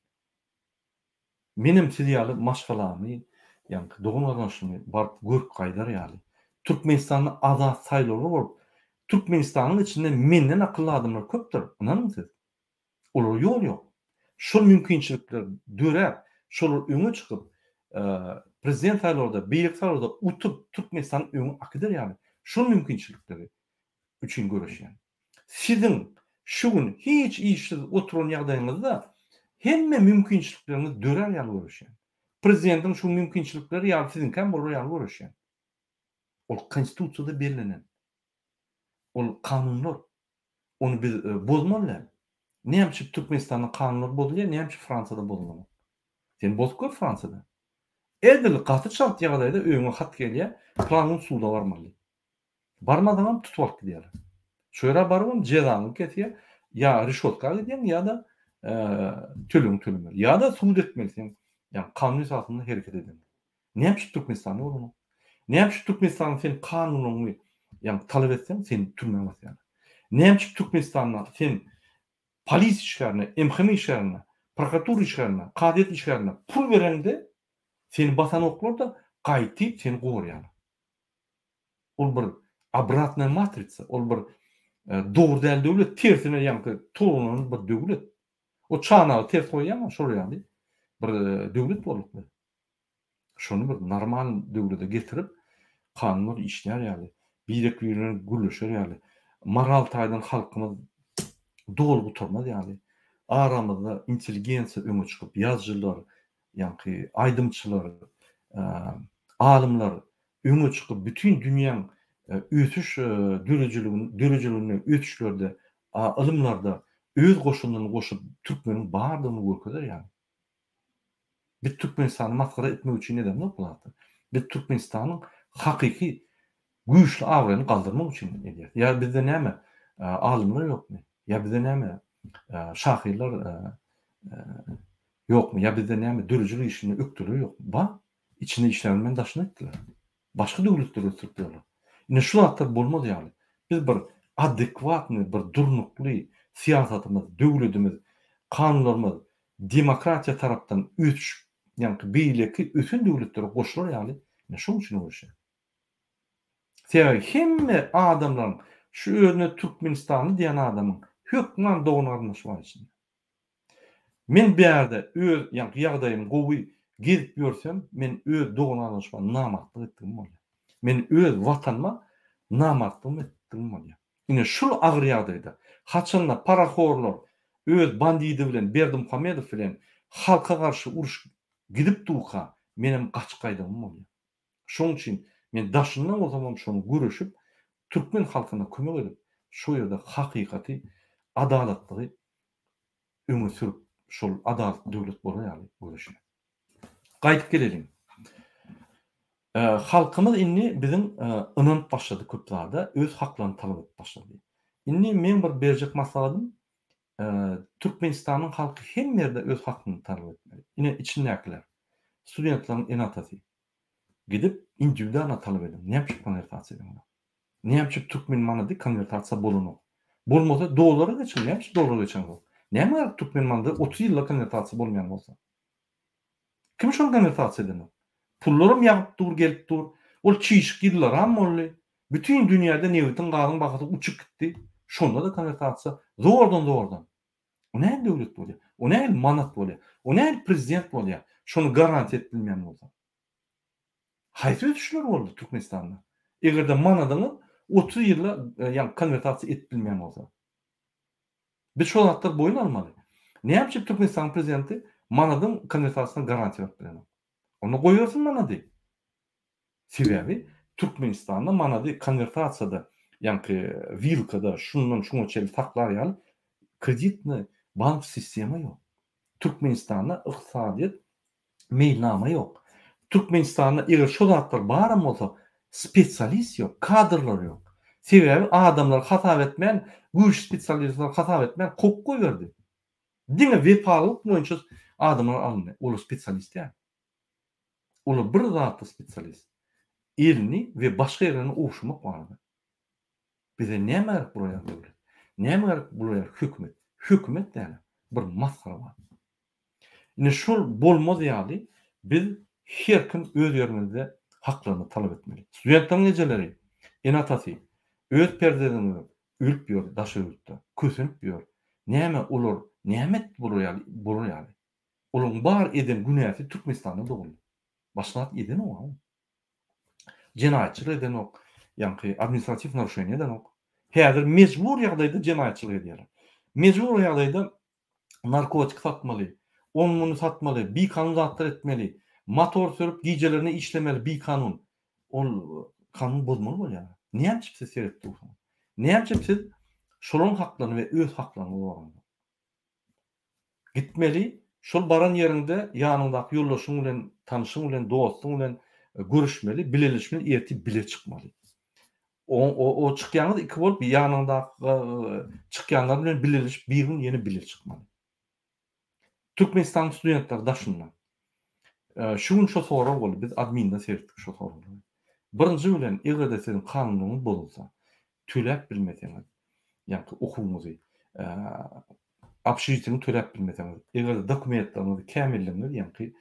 S1: Menem siz ýaly maşgalamy, ýa-ni dogun gazanşymy baryp görüp gaýdar ýaly. Türkmenistanyň azat saýlary bolup, Türkmenistanyň içinde menden akylly adamlar köpdir. Inanyň siz. Olar ýol ýok. Şol mümkinçilikler dörep, şol öňe çykyp, prezident saýlarynda, beýlik saýlarynda utup Türkmenistan öňe akydyr ýaly. Şol mümkinçilikleri üçin görüşýär. Sizin şu gün hiç işsiz oturan ýagdaýyňyzda hemme mümkinçiliklerini dörer ýaly görüşýär. Prezidentin şu mümkinçilikleri ýaly sizinkän bolar ýaly görüşýär. Ol konstitusiýada belirlenen. Ol kanunlar. Onu biz bozmaly. Näçip Türkmenistanyň kanunlary bozulýar, näçip Fransada bozulmaly. Sen bozuk gör Fransada. Edil gaty şart ýagdaýda öňe hat gelýär, planun suwda barmaly. Barmadan tutup alyp gidýär. Şu ýere baryp jezany kesýär, ýa rişotka gidýär, ýa-da tölüm ýa-da suwd etmelisin. Ýa kanun esasynda hereket edin. Näçip Türkmenistanyň bolmaly? Näçip Türkmenistanyň sen kanunyny ýa talap etsen, sen türmäge basýar. Näçip Türkmenistanyň sen polis işlerine, emhine işlerine, prokuratura işlerine, kadet işlerine pul verende seni basan oklar da gaýtyp seni gowurýar. Ol bir obratna matriца, ol bir dogry däl döwlet, tersine ýa-ni tolunan bir döwlet. O çanagy ters goýýarma, şol ýaly bir döwlet bolupdy. Şonu bir normal döwlete getirip kanunlar işler ýaly. Birlik ýerine gürleşer ýaly. Moral taýdan halkymyz dol guturmaz ýaly. Aramyzda intelligensiýa öňe çykyp, ýazgylar, ýa-ni aýdymçylar, alymlar öňe çykyp, bütün dünýäň ötüş dörejiligini ötüşlerde, ilimlarda öz goşunlaryny goşup türkmeniň bardygyny görkezler ýaly. Biz Türkmenistany maskara etmek üçin edem bolýar. Biz Türkmenistanyň hakyky güýçli awragyny galdyrmak üçin edýär. Ýa bizde näme? Alymlar ýokmy? Ya bizde näme? Şahyrlar ýokmy? Ya bizde näme? Dörejilik işini öktürür ýokmy? Ba, içinde işlenmen daşyny etdiler. Başga döwletler ötürýärler. Ine şu zatlar bolmaz ýaly. Biz bir adekwatny, bir durnukly siýasatymyz, döwletimiz, kanunlarymyz demokratiýa tarapdan ötüş, ýa-ni beýleki ösen döwletlere goşular ýaly. Ine şoň üçin görüşýär. Sebäbi hemme adamlaryň şu özüne Türkmenistany diýen adamyň hökmen dogun arnaşma için. Men bir ýerde öz ýagdaýym gowy gezip ýörsem, men öz dogun arnaşma namatlyk etdim bolýar. Men öz watanyma namatlyk etdim bolýar. Ine şol agyr ýagdaýda haçanda paraxorlar öz bandidi bilen Berdimuhamedow bilen halka garşy uruş gidip durka menem gaçgaýdym bolýar. Şoň üçin men daşyndan o zaman şonu görüşüp Türkmen halkyna kömek edip şu ýerde hakykaty, adalatlygy öňe sürüp şol adaletli döwlet bolar ýaly görüşine. Gaýdyp gelelim. Halkymyz inni bizim ynanyp başlady köp zada, öz haklaryny talap etip başlady. Inni men bir berjek maslahatym, Türkmenistanyň halky hemme ýerde öz hakyny talap etmeli. Ine içindekiler, studentlaryň en atasy. Gidip individualna talap edin. Näçe konvertasiýa edin? Näçe türkmen manady konvertasiýa bolany? Bolmasa dolara geçin, näçe dolara geçin? Näme türkmen manady 30 ýylla konvertasiýa bolmaýan bolsa? Kim şol konvertasiýa edin? Pullarym ýagyp dur, gelip dur. Ol çyşyk ýyllar ham boldy. Bütün dünýäde newitin galyň bagasy uçup gitdi. Şonda da konvertasiýa zordan. O näme döwlet bolýar? O näme manat bolýar? O näme prezident bolýar? Şonu garanti etbilmeýän bolsa. Haýsy düşler boldy Türkmenistanda? Egerde manadyny 30 ýylla ýa konvertasiýa etbilmeýän bolsa. Biz şol hatda boyun almaly. Näme Türkmenistan prezidenti manadyň konvertasiýasyna garanti berýär? Onu goýarsyn manady. Sebebi Türkmenistanda manady konvertasiýada, ýa-ni wilkada şundan şuňa çel taklar ýaly kreditni bank sistema ýok. Türkmenistanda ykdysadyýet meýilnama ýok. Türkmenistanda eger şol zatlar barym bolsa spesialist ýok, kadrlar ýok. Sebebi adamlar hata etmän, güýçli spesialistler hata etmän kok goýberdi. Diňe wepalyk boýunça adamlar alındy. Olar spesialist ýa. Olar bir zatly spesialist. Elini ve başga ýerlerine owşumak bardy. Bize näme gerek buraya döwlet? Näme gerek buraya hökümet? Hökümet däl. Bir maskara bar. Ine şol bolmaz ýaly biz her kim öz ýerimizde haklaryny talap etmeli. Studentlaryň ejeleri, en atasy öz perdelerine ülüp ýör, daşa ülüpdi. Kösünüp ýör. Näme olar, näme buraya ýaly? Olaryň bar eden günäsi Türkmenistanda doguldy. Başlat eden o. Cinayetçilik eden ok. Yani administratif naruşenýe eden ok. Häzir mecbur ýagdaýda cinayetçilik edýär. Mecbur ýagdaýda narkotik satmaly, onu satmaly, bir kanun zatlar etmeli, motor sürüp gijelerini işlemeli, bir kanun. Ol kanun bozmaly bolýar. Näme siz seretdi bu? Näme siz şolaryň haklaryny we öz haklaryny goýan? Gitmeli, şol baran ýerinde ýanyndaky ýoldaşyň bilen, tanyşyň bilen, dostuň bilen görüşmeli, bileşmeli, erti bile çıkmaly. O çykýanyz iki bolup ýanyndaky çykýanlar bilen bileşip bir gün ýene bile çıkmaly. Türkmenistan studentler daşynlar. Şuň şo sorak boldy, biz adminde seretdik şo sorak. Birinji bilen egerde senin kanunyň bolsa, töläp bilmeseňiz, ýa-ni okuwuňyzy, apşyrytyny töläp bilmeseňiz, egerde dokumentlaryňyzy kämilleňiz, ýa-ni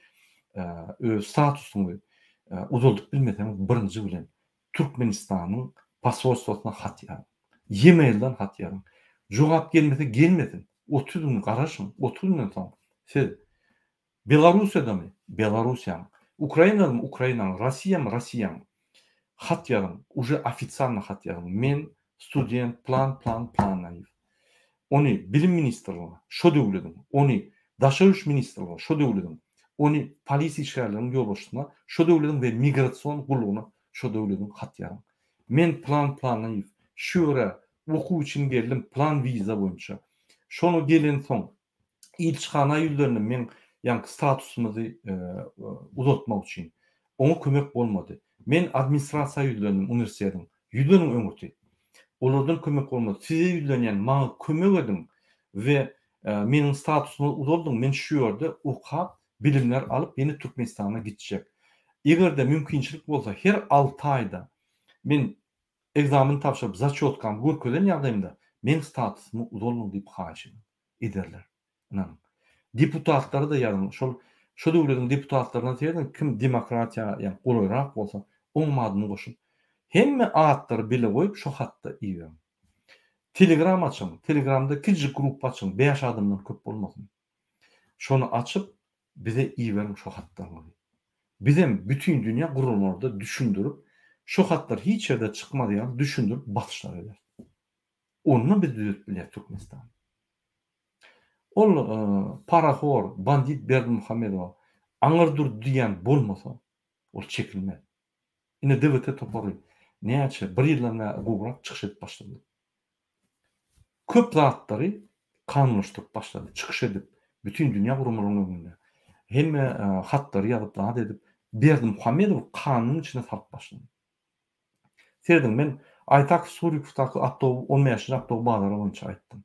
S1: öz statusyňyzy uzaldyp bilmeseňiz, birinji bilen Türkmenistanyň pasportuna hat ýazyň. E-mailden hat ýazyň. Jogap gelmese gelmesin. 30 gün garaşyň, 30 günden soň siz Belarusiýadamy, Belarusiýa, Ukrainadamy, Ukraina, Rossiýamy, Rossiýa. Hat ýazyň, uje ofitsialny hat ýazyň. Men student plan naýyp. Ony bilim ministrligi, şo döwletiň, ony daşa iş ministrligi, şo döwletiň, ony polis işgärläriniň ýolbaşçysyna, şo döwletiň we migrasiýon gullugyna, şo döwletiň hat ýazyň. Men plan naýyp. Şöre okuw üçin geldim plan viza boýunça. Şonu gelen soň ilçihana ýüllerini men ýa-ni statusymyzy uzatmak üçin oňa kömek bolmady. Men administrasiýa ýülleriniň universitetiň ýülleriniň öňürti. Olardan kömek bolmady. Size ýüllenýän maňa kömek edin we meniň statusymy uzatdyň. Men şu ýerde okap bilimler alyp ýene Türkmenistana gitjek. Egerde mümkinçilik bolsa her 6 aýda men egzamin tapşyryp zaçotkam görkezlen ýagdaýymda men statusymy uzatdyň diýip haýyş ederler. Inan. Deputatlary da ýazyň. Şol döwletiň deputatlaryna diýerin kim demokratiýa ýa golaýrak bolsa, oň madyny goşup hemme atlary bile goýup şo hatda iýen. Telegram açyň. Telegramda kiçik grup açyň. 5 adamdan köp bolmasyn. Şonu açyp bize iýerin şo hatlarny. Bizem bütün dünýä gurulmada düşündirip şo hatlar hiç ýerde çykmady düşündirip batışlar eder. Onu biz düzelt bilýär Türkmenistan. Ol parahor, bandit Berdimuhamedow aňyrdyr diýen bolmasa, ol çekilmez. Ine devlete topary. Näçe bir ýyldan gowrak çykyş edip başlady. Köp zatlary kanunlaşdyryp başlady. Çykyş edip Bütün dünya gurumlaryň öňünde. Hemme hatlary ýazyp daha edip Berdimuhammedow kanunun içine salyp başlady. Serdim men Aytak Surikowtaky atdow 10 ýaşly atdow balary boýunça aýtdym.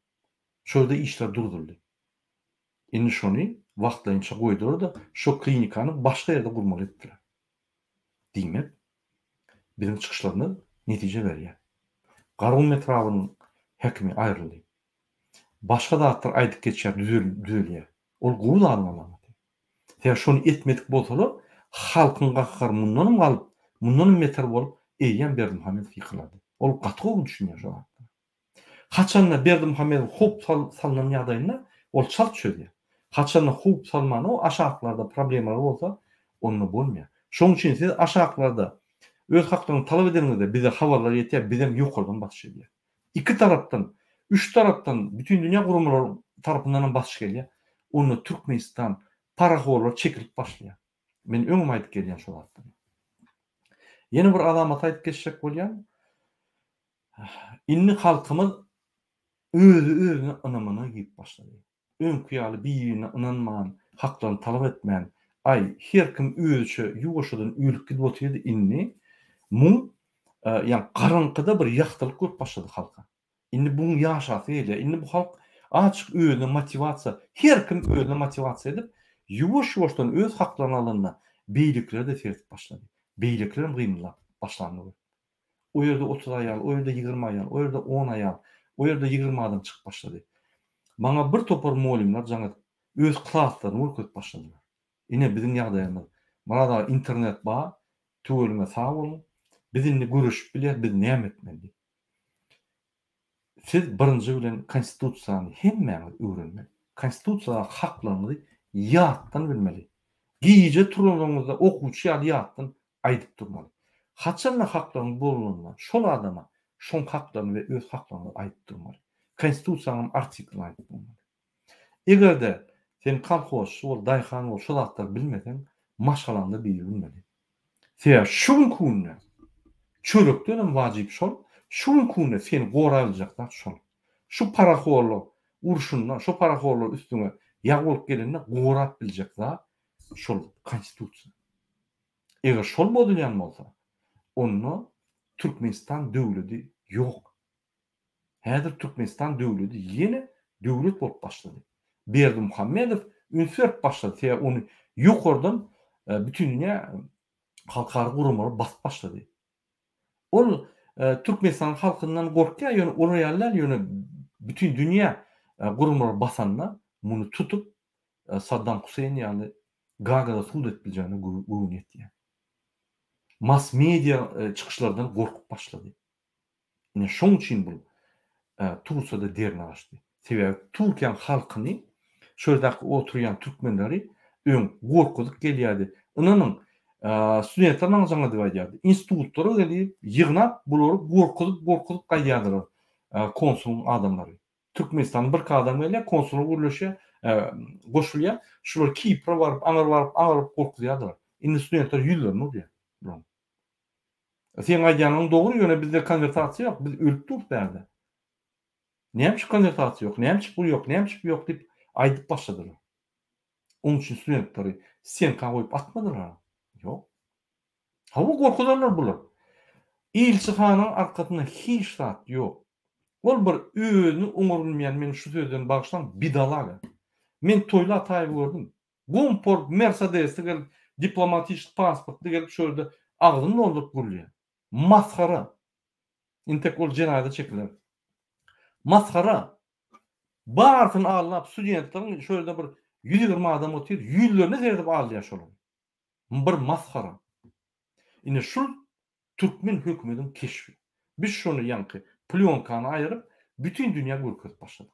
S1: Şurada işler durduruldy. Indi şonu wagtlaýynça goýdurdy, şo klinikany başga ýerde gurmaly etdiler. Diýmek, bizim çykyşlaryny netije berýär. Garun metrawynyň hekimi aýryldy. Başga zatlar aýdyp geçýär, düzelýär. Ol gowul almaly. Sen şonu etmedik bolsalar, halkyň gakkar mundan galyp, mundan meter bolup, eýýän Berdimuhammedow ýykylady. Ol gatgow düşünýär şo wagtda. Haçanla Berdimuhammedow hop salynan ýagdaýynda ol çal çöýdü. Haçanla hop salmany o aşaklarda problemler bolsa, onu bolmaýar. Şoň üçin siz aşaklarda öz haklaryny talap edenlerde bize habarlar ýetýär, bizem ýokurdan başlaýar. İki tarapdan, üç tarapdan bütün dünya gurumlary tarapyndan basyş gelýär. Onu Türkmenistan parahollar çekilip başlaýar. Men öňüme aýdyp gelýän şol wagtda. Ýene bir adamat aýdyp geçjek bolýan. Inni halkymyz özüne ynamany giyip başlady. Öňkü ýaly biýine ynanman, haklaryny talap etmän, her kim özüçe ýuwaşadan ýülük gidip oturýardy inni. Mu ýa garynkyda bir ýaktylyk görüp başlady halka. Inni buň ýaşasy ele, inni bu halk açyk özüne motivasiýa, her kim özüne motivasiýa edip ýuwaş-ýuwaşdan öz haklaryny alanda beýlikler de sertip başlady. Beýlikler gynlap başlandy. O ýerde 30 aýal, o ýerde 20 aýal, o ýerde 10 aýal, o ýerde 20 adam çykyp başlady. Maňa bir topar muallimler jaňa öz klaslaryny öýretip başladylar. Ine biziň ýagdaýymyz. Mana da internet bar, töwelime sag bolun. Bizinle görüşüp bilýär, biz näme etmeli. Siz birinji bilen konstitusiýany hemmäňiz öwrenmeli. Konstitusiýa haklaryny ýatdan bilmeli. Giýje turulmaňyzda okuwçy ýatdan aýdyp durmaly. Haçanla haklaryny bolunma, şol adama şoň haklaryny we öz haklaryny aýdyp durmaly. Konstitusiýanyň artiklyny aýdyp durmaly. Egerde sen kalkoş, bol daýhan bol, şol zatlar bilmesen, maşgalanda bilmeli. Sen şuň kunna çörükden wajyp şol, şuň kunna seni goraýyljaklar şol. Şu parahollar urşundan, şu parahollar üstüne ýag bolup gelende gorap biljekler şol konstitusiýa. Eger şol bolýan bolsa, onu Türkmenistan döwleti ýok. Häzir Türkmenistan döwleti ýene döwlet bolup başlady. Berdimuhammedow ünsürp başlady. Sen onu ýokurdan bütün dünýä halkary gurumlary basyp başlady. Ol Türkmenistan halkyndan gorkýar, ýöne olar ýalar ýöne bütün dünýä gurumlary basanlar muny tutup Saddam Huseyn ýaly Gagada sul etdiljäni gurun etdi. Mass media çykyşlardan gorkup başlady. Ine şoň üçin bu Tursada derni açdy. Sebäbi Türkiýe halkyny şurada oturyan Türkmenleri gorkulyk gelýärdi. Ynanyň studentlaryň jaňa diýýärdi. Institutlara gelip ýygnap bulary gorkulyp gaýýardylar. Konsul adamlary. Türkmenistan bir adam gelýär, konsul guruluşa goşulýar. Şular Kipra baryp, aňaryp gorkulýardylar. Indi studentler ýüzlerine bolýar. Sen aýdýanyň dogry ýöne bizde konvertasiýa ýok, biz ölüp durup berde. Näme konvertasiýa ýok, näme bu ýok, näme bu ýok diýip aýdyp başladylar. Onun üçin studentleri sen goýup atmadylar. Ýok. Hawa gorkularlar bular. Ilçihanyň arkasynda hiç zat ýok. Ol bir özüni uňurulmaýan, men şu sözden bagşlan bidalaga. Men Toýla Ataýew gördüm. Gompor Mercedes gel diplomatik pasport gelip şöyle agzyny doldurup gurulýar. Maskara. Intekol jenayda çekiler. Maskara. Barfyn alap studentlaryň şöyle bir 120 adam otyr, ýüzlerine zerdip alýar şol. Bir maskara. Ine şu Türkmen hökümetiň keşfi. Biz şonu ýanky plyonkany aýryp bütün dünýä görkezip başladyk.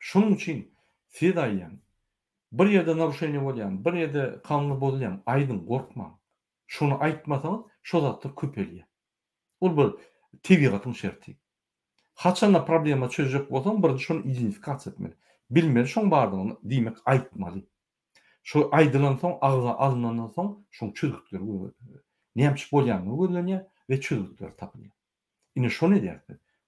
S1: Şonuň üçin fedaýan bir ýerde naruşenýa bolýan, bir ýerde kanly bolýan, aýdyn gorkma. Şonu aýtmasaňyz, şo zatlar köpelýär. Ol bir tebigatyň şerti. Haçanda problema çözjek bolsaň, bir şonu identifikasiýa etmeli. Bilmeli şoň bardygyny diýmek aýtmaly. Şo aýdylan soň, agza alynandan soň, şoň çözükler näme bolýanyny görlenýär we çözükler tapylýar. Ine şonu diýär.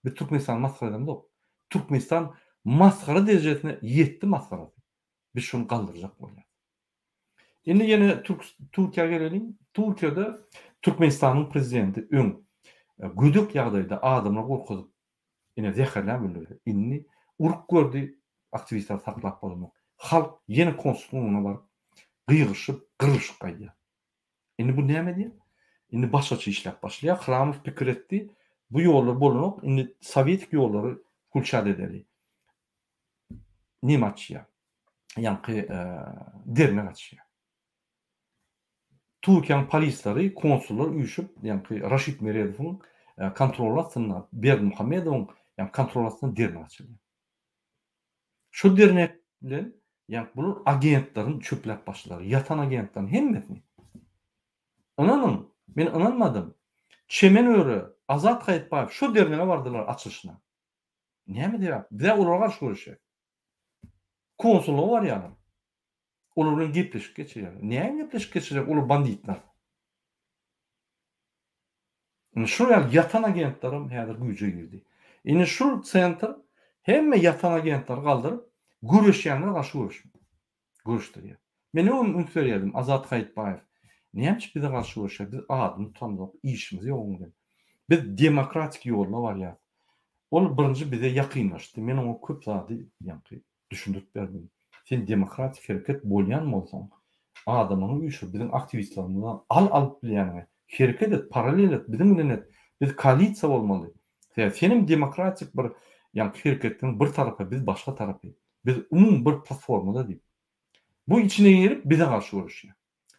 S1: Bir Türkmenistan masaladym dok. Türkmenistan Maskara derecesine yetti maskara. Biz şunu kaldıracak bolýar. Indi ýene Türkiýe gelelim. Türkiýede Türkmenistanyň prezidenti öň güdük ýagdaýda adamlar gorkuzyp ine zäherlän bildirdi. Inni uruk gördü, aktivistler saklap bolmak. Halk ýene konstitusiýona baryp gıýgyşyp, gyrryşyp gaýdy. Indi bu näme diýer? Indi başgaça işläp başlaýar. Hramow pikir etdi. Bu ýollar bolanok, indi sowietik ýollary kulçat edeli. Näme açýar? Ýanky derme açýar. Türkiýanyň polislary, konsullar üýüşüp, ýanky Raşid Meredowyň kontrol astyna, Berdimuhammedowyň ýanky kontrol astyna derme açyldy. Şu dernek bilen ýanky bular agentlaryň çöplep başlary, ýatan agentlaryň hemmesini. Inanın, men inanmadım. Çemenöre, Azat Gaýtbaýew şu dernege bardylar açyşyna. Näme diýär? Bize olara garşy görüşýär. Konsullar var ýaly. Olar bilen gepleşip geçirýär. Näme gepleşip geçirýär? Olar banditler. Şu ýatan agentlaryň häzir güýje girdi. Indi şu sentr hemme ýatan agentler galdyryp görüşýänler garşy görüşdirýär. Men ümit berýärdim Azat Gaýtbaýew. Näme bize garşy görüşýär? Biz adyny tanýok, işimiz ýok dedi. Biz demokratik ýoluna barýar. Ol birinji bize ýakynlaşdy. Men oňa köp zady ýanky düşündirip berdim. Sen demokratik hereket bolýan bolsaň, adamyny üýşür, bizim aktivistlerimizden alyp bilýän, hereket et, paralel et, bizim bilen et. Biz koalisiýa bolmaly. Senim demokratik bir ýanky hereketiň bir tarapy, biz başga tarapy. Biz umum bir platformada diýip. Bu içine girip bize garşy görüşýär.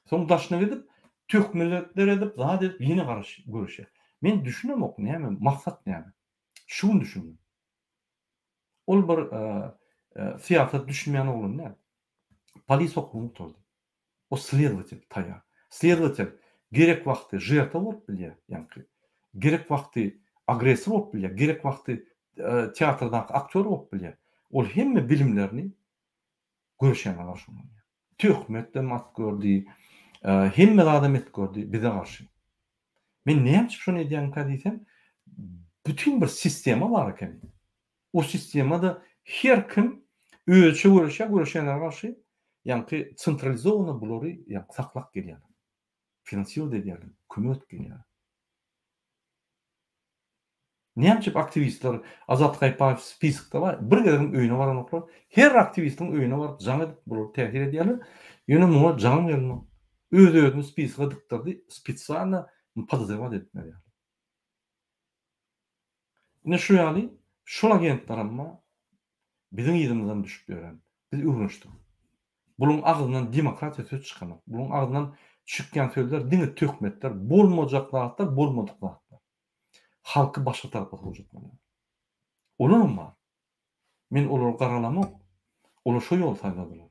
S1: Soň daşyna gidip tökmeler edip, zat edip ýene garşy görüşýär. Men düşünemok näme, maksat näme? Şunu düşündüm. Ol bir siýasat düşünmeýän oglum näme? Polis okumy turdy. O следователь taýar. Следователь gerek wagty жертва bolup bilýär, ýanky. Gerek wagty agresor bolup bilýär, gerek wagty teatrdan aktyor bolup bilýär. Ol hemme bilimlerini görüşýän garşy. Töhmetde mat gördü, hemme adam et gördü bize garşy. Men näme şunu edýän kadysem, bütün bir sistema bar eken. O sistemada her kim özü görüşýänler garşy ýanky sentralizowany bulary ýanky saklap gelýär. Finansiýer edýär, kömek edýär. Näme aktivistler Azat Gaýtbaýew spiskda bar. Bir gelen öýüne baranoklar, her aktivistiň öýüne barıp jaň edip bulary täsir edýärler. Ýöne muňa jaň berýär. Öz-özüni spiskga dykdyrdy, spesialna podozrевать etmeli. Ne şu ýaly, şol agentler amma biziň ýerimizden düşüp ýören. Biz öwrüşdik. Buluň agzyndan demokratiýa söz çykanok. Buluň agzyndan çykýan sözler diňe töhmetler, bolmajak zatlar, bolmadyk zatlar. Halky başga tarapy gurjatmaly. Onuň bar. Men olary garalamok. Olar şu ýol taýladylar.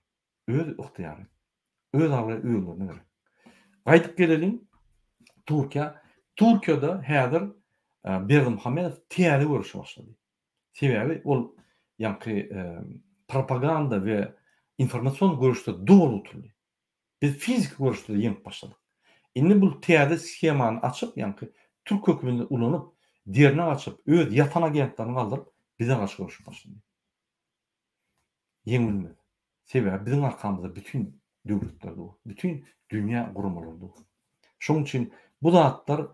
S1: Öz yktyýary. Öz agly öýlerini berip. Gaýtyp gelelim. Türkiýede häzir Berdimuhammedow täze görüşe başlady. Sebäbi ol ýanky propaganda we informasiýon görüşde dolu turdy. Biz fizik görüşde ýeňip başladyk. Indi bu täze schemany açyp ýanky Türk hökümine ulanyp, derine açyp, öz ýatan agentlaryny galdyryp bize garşy görüşüp başlady. Ýeňilmez. Sebäbi biziň arkamyzda bütün döwletler dur, bütün dünýä gurumlary dur. Şoň üçin bu zatlar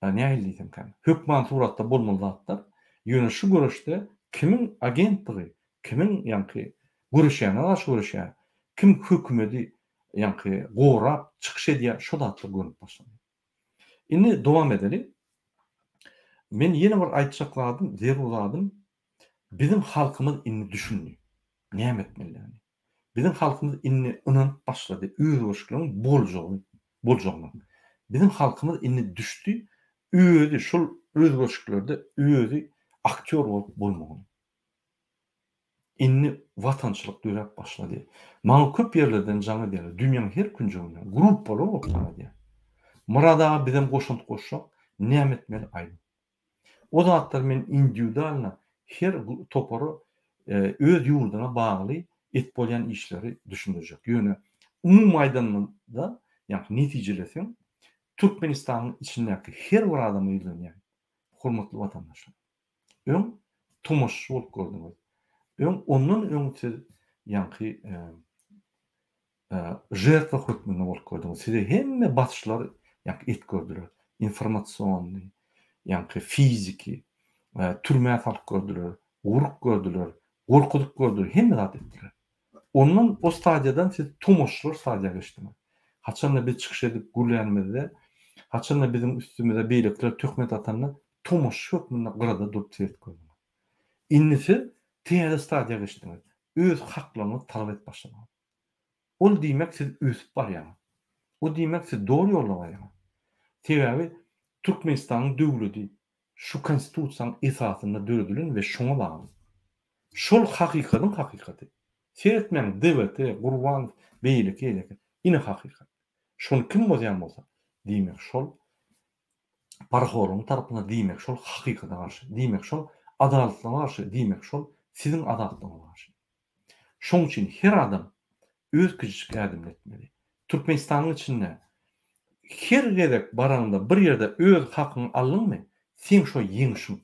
S1: näme diýsem kan? Hökman suratda bolmaly zatlar. Ýöne şu görüşde kimin agentligi, kimin ýanky görüşýäne garşy görüşýär, kim hökümeti ýanky gorap çykyş edýär, şu zatlar görüp başlady. Indi dowam edeli. Men ýene bir aýtjakladym, zerurladym. Bizim halkymyz indi düşündi. Näme etmeli ýani? Bizim halkymyz indi inanyp başlady. Öýrüşgüň boljagyny. Bizim halkymyz indi düşdi. Özü şol özgörüşlerde özü aktyor bolup bolmagy. Indi watançylyk döräp başlady. Maňa köp ýerlerden jaňa diýerler. Dünýäniň her künjeginde grup bolup başlady. Murada bizim goşunt goşak näme etmeli aýdy. O zatlar men individualna her topary öz ýurduna bagly et bolýan işleri düşündirjek. Ýöne umum maýdanda ýa-ni netijelesem Türkmenistanyň içindäki her bir adam öýlenýär. Hormatly watandaşlar. Öň tomoşçy bolup gördüňiz. Ondan öň siz ýanky jertwa hökmünde bolup gördüňiz. Size hemme batyşlar ýanky et gördüler. Informasiony, ýanky fiziki, türmäge salyp gördüler, uruk gördüler, gorkudyk gördüler, hemme zat etdiler. Ondan o stadiýadan siz tomoşlar stadiýaga geçdiňiz. Haçanda biz çykyş edip gülýänmizde, haçanda bizim üstümizde beýlekler töhmet atanda tomoş hökmünde gyrada durup seyret gördüňiz. Innisi teýe stadiýaga geçdiňiz. Öz haklaryňyzy talap et başladyňyz. Ol diýmek siz üsüp barýaňyz. O diýmek siz dogry ýolda barýaňyz. Sebäbi Türkmenistanyň döwleti şu konstitusiýanyň esasynda döredilen we şoňa bagly. Şol hakykatyň hakykaty. Seyretmeň dewleti, gurban, beýlik eýleki. Ine hakykat. Şonu kim bozýan bolsa, diýmek şol parahorun tarapyna diýmek şol hakykata garşy, diýmek şol adalatlyga garşy, diýmek şol siziň adalatlygyňyza garşy. Şoň üçin her adam öz küçük adym etmeli. Türkmenistanyň içinde her gerek baranda bir yerde öz hakyny alınmy, sen şo ýeňişiň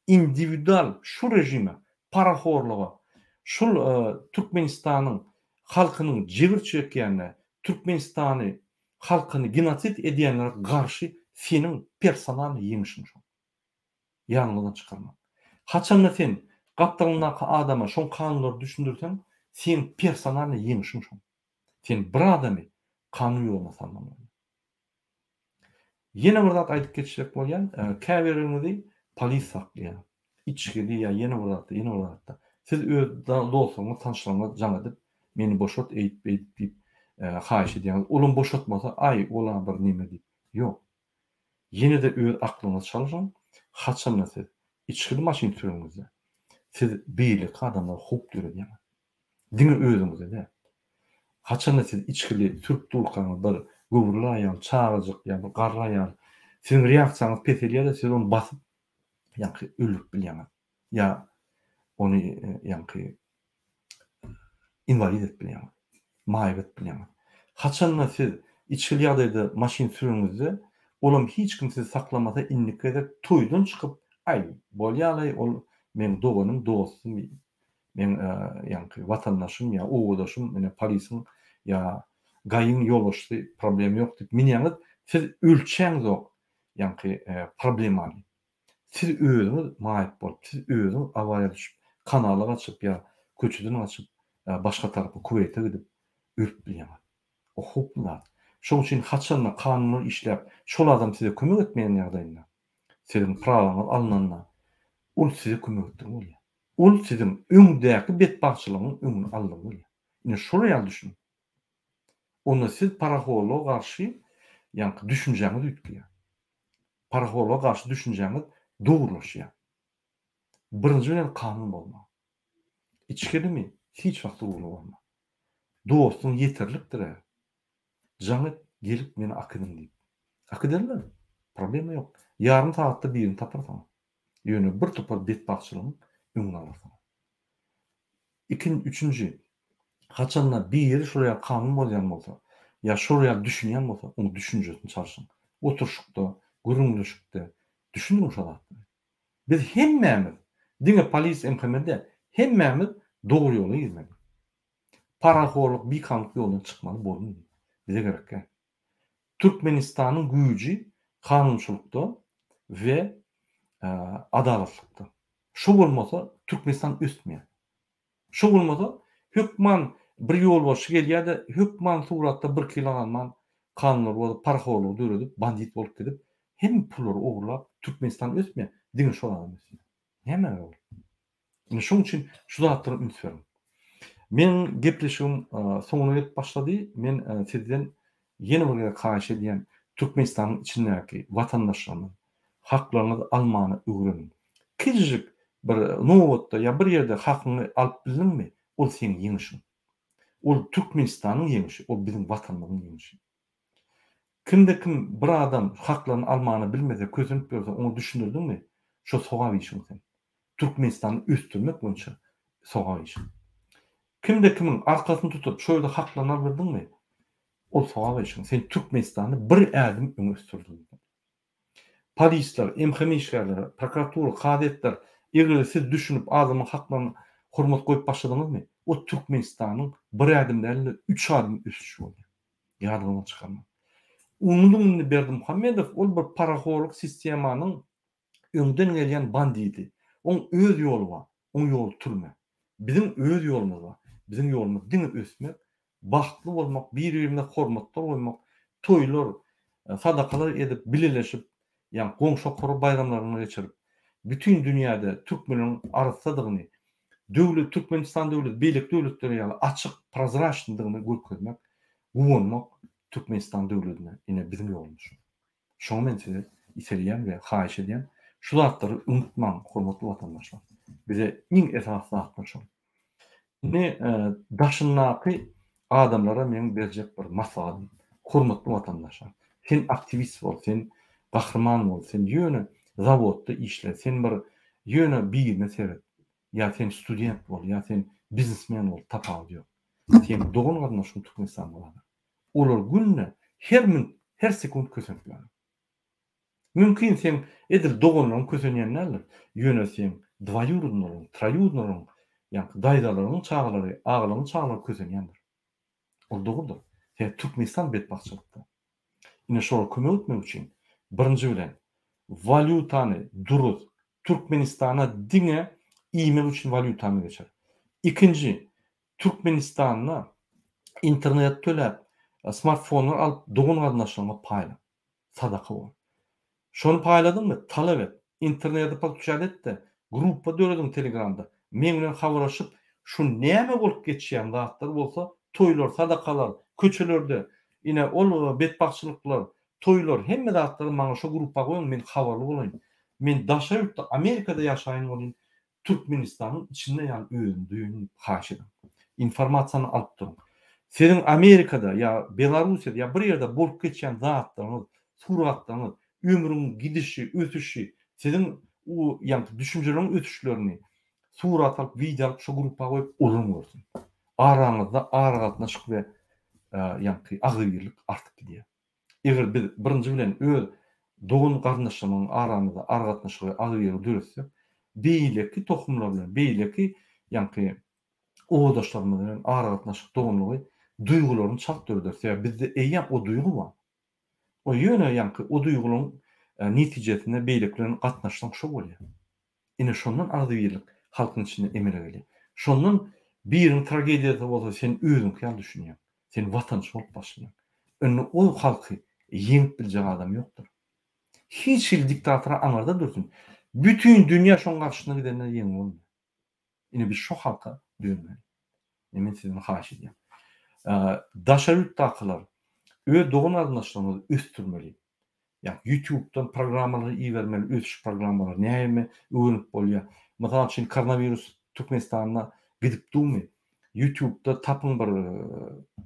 S1: individual şu rejime, parahorluga, şol Türkmenistanyň halkynyň jigir çekýänine, Türkmenistany halkyny genosit edýänlere garşy seniň personal ýeňişiň şo. Ýangydan çykarma. Haçanda sen gapdalyňdaky adama şo kanunlary düşündirsen, sen personal ýeňişiň şo. Sen bir adamy kanun ýoluna salmaly. Yine bir zat aýdyp geçmek bolýan, käbirinizi polis saklaýar. İçgidi ýa yine bir zatda. Siz öz dostuňyz, tanşylaryňyz jan edip, meni boşat eýip haýyş edýäňiz. Olum boşatmasa, ay, ola bir nime diýip. Ýok. Ýene-de öz aklyňyz çalyşyň. Haçan siz içgidi maşyn sürüňizde. Siz beýlik adamlara hop döredýäňiz. Diňe özüňizde. Haçan siz içgidi türk dulkany bir gowurlaýan, çağırjyk ýa-da garlaýan, siziň reaksiýaňyz pes edýär, siz onu basyp ýanky ölüp bilýäňiz. Ya onu ýanky invalid etip bilýäňiz. Maýyp etip bilýäňiz. Haçan siz içgili ýagdaýda maşyn sürüňizde olam hiç kim sizi saklamasa indikede tuýdun çykyp, ay, bolýaly, ol men doganym, dostum, men ýanky watandaşym ýa oğudaşym, mene polisiň ýa gaýyň ýolbaşçy problem ýok diýip minýäňiz, siz ölçäňiz ok, ýanky problemany. Siz özüňiz maýyp bolup, siz özüňiz awaya düşüp, kanaly açyp ýa köçüden açyp, başga tarapy Kuweyt'e gidip ölüp bilýäňiz. O hoplar. Şoň üçin haçan kanunlar işläp, şol adam size kömek etmeýän ýagdaýynda, siziň prawaňyz alynanda, ol size kömek etdi bolýar. Ol siziň öňdäki betbaçylygyň öňüni aldy bolýar. Ine şola ýaly düşün. Onda siz parahorluğa garşy ýanky düşünjeňiz ütgüýär. Parahorluğa garşy düşünjeňiz dogrulaşýar. Birinji bilen kanun bolma. İçgidimi? Hiç wagt dogru bolma. Dostun yeterlikdir. Jaňyt gelip meni akydym diýip. Akydarlar. Problem ýok. Ýarym saatda birini taparsan. Ýöne bir topar betbaçylygyň öňüne alarsan. Üçüncü, haçanda bir ýeri şuraya kanun bolýan bolsa, ýa şuraya düşünýän bolsa, onu düşünjesini çalyşyň. Oturşykda, gürüňleşikde düşündiň şolar. Biz hemmämiz, diňe polis emhemede hemmämiz dogry ýola girmeli. Parahorluk bir kanun ýolundan çykmaly bolmaly. Bize gerek. Türkmenistanyň güýji kanunçylykda we adalatçylykda. Şu bolmasa Türkmenistan ösmeýär. Şu bolmasa hökman bir ýolbaşy gelýär-de hökman suratda 1 kilo alman kanunlar bolup parahorlugy döredip bandit bolup gidip hem pullary ogurlap Türkmenistan ösmeýär. Diňe şol adam ösmeýär. Hemme ol. Şoň üçin şu zatlary ünsüyorum. Men gepleşigim soňuna ýetip başlady. Men sizden ýene bir gaýşy edýän Türkmenistanyň içindäki watandaşlaryň haklaryny almany öwrenin. Kiçik bir nowatda ýa bir ýerde hakyny alyp bilinmi? Ol seniň ýeňişiň. Ol Türkmenistanyň ýeňişi, ol biziň watanymyzyň ýeňişi. Kimde kim bir adam haklaryny almany bilmese, kösünüp bolsa, onu düşündirdinmi? Şo sogap işiň sen. Türkmenistany üstünmek boýunça sogap işiň. Kimde kimin arkasyny tutup şöyle haklaryny aldyrdynmy? Ol sogap işiň. Sen Türkmenistany bir ädim öňe sürdiň. Polisler, emhemi işgärler, prokuratura, kadetler, eger siz düşünüp adamyň haklaryny hormat goýup başladyňyzmy? O Türkmenistanyň bir adım däl 3 adım üstü boldy. Ýadyňdan çykarma. Umudumny Berdimuhammedow ol bir paraholuk sistemanyň öňden gelýän bandidi. Oň öz ýoly bar. Oň ýol türme. Bizim öz ýolumyz bar. Bizim ýolumyz diňe ösmek, bagtly bolmak, bir-birine hormatlar goýmak, toýlar, sadakalar edip, bileleşip, ýani goňşa bayramlaryny geçirip, bütün dünýäde türkmeniň arsadygyny, döwlet Türkmenistan döwleti, beýlik döwletleri ýaly açyk, prozraçlydygyny görkezmek, guwonmak Türkmenistan döwletine ine bizim ýolumyz. Şoňa men size iselýän we haýyş edýän şu zatlary unutmaň, hormatly watandaşlar. Bize iň esasy zatlar şol. Ne daşyndaky adamlara men berjek bir maslahatym, hormatly watandaşlar. Sen aktivist bol, sen gahrman bol, sen ýöne zawodda işle, sen bir ýöne biline seret. Ya sen student bol, ya sen biznesmen bol, tapal ýok. Sen dogan gatnaşyň Türkmenistan bolady. Olar günne her sekund kösenip ýaly. Mümkin sen edil doganlaryň kösenýänler, ýöne sen dwaýurdlaryň, traýurdlaryň, ýani daýdalaryň çaglary, aglaryň çaglary kösenýändir. Ol dogurdur. Sen Türkmenistan betbaççylykda. Ine şol kömek etmek üçin birinji bilen valyutany duruz Türkmenistana diňe iýmek üçin valyutany geçer. İkinji, Türkmenistana internet töläp, smartfonlar alyp dogan gatnaşygyna paýla, sadaka bol. Şonu paýladyňmy? Talap et. İnternetde pakçal etde, gruppa döredin Telegramda. Men bilen habarlaşyp, şu näme bolup geçýän zatlar bolsa, toýlar, sadakalar, köçelerde, ine ol betbaççylyklar, toýlar, hemme zatlary maňa şu gruppa goýun, men habarly bolaýyn. Men daşa ýurtda Amerikada ýaşaýan bolyn, Türkmenistanyň içinde ýani özüm duýun haýyş edem. Informasiýany alyp duruň. Senin Amerikada ya Belarusiýada ya bir ýerde bolup geçýän zatlaryňyz, suratlaryňyz, ömrüň gidişi, ötüşi, sizin o ýani düşünjeleriň ötüşlerini surat alyp, video alyp şu gruppa goýup ulun görsün. Araňyzda aragatnaşyk we ýani agyrlyk artyp gidýär. Eger biz birinji bilen öz dogan garnaşynyň aramyzda aragatnaşyk we agyrlyk döresek, beýleki tohumlar bilen, beýleki ýani oğdaşlarymyz bilen aragatnaşyk doganlygy duýgularyny çak döredýär. Bizde eýýän o duýgu bar. O ýöne ýani o duýgularyň netijesinde beýliklerin gatnaşygyň şo bolýar. Ine şondan agyrlyk halkyň içinde emele gelýär. Şondan biriň tragediýasy bolsa sen özüň ýaly düşünýän. Sen watandaş bolup başlaýan. Önüne o halky yeňip biljek adam ýokdur. Hiç il diktatora aňarda dursun. Bütün dünýä şoň garşyna gidende yeňip bolmaly. Ine biz şo halka dönmeli. Men sizden haýyş edýän. Daşa ýurtdakylar öz dogan arnaşyklaryny östürmeli. Yani YouTube'dan programmaları iyi vermeli, ötüş programmaları näme öňüp bolýar. Mesela şimdi koronavirus Türkmenistan'a gidip durmy. YouTube'da tapın bir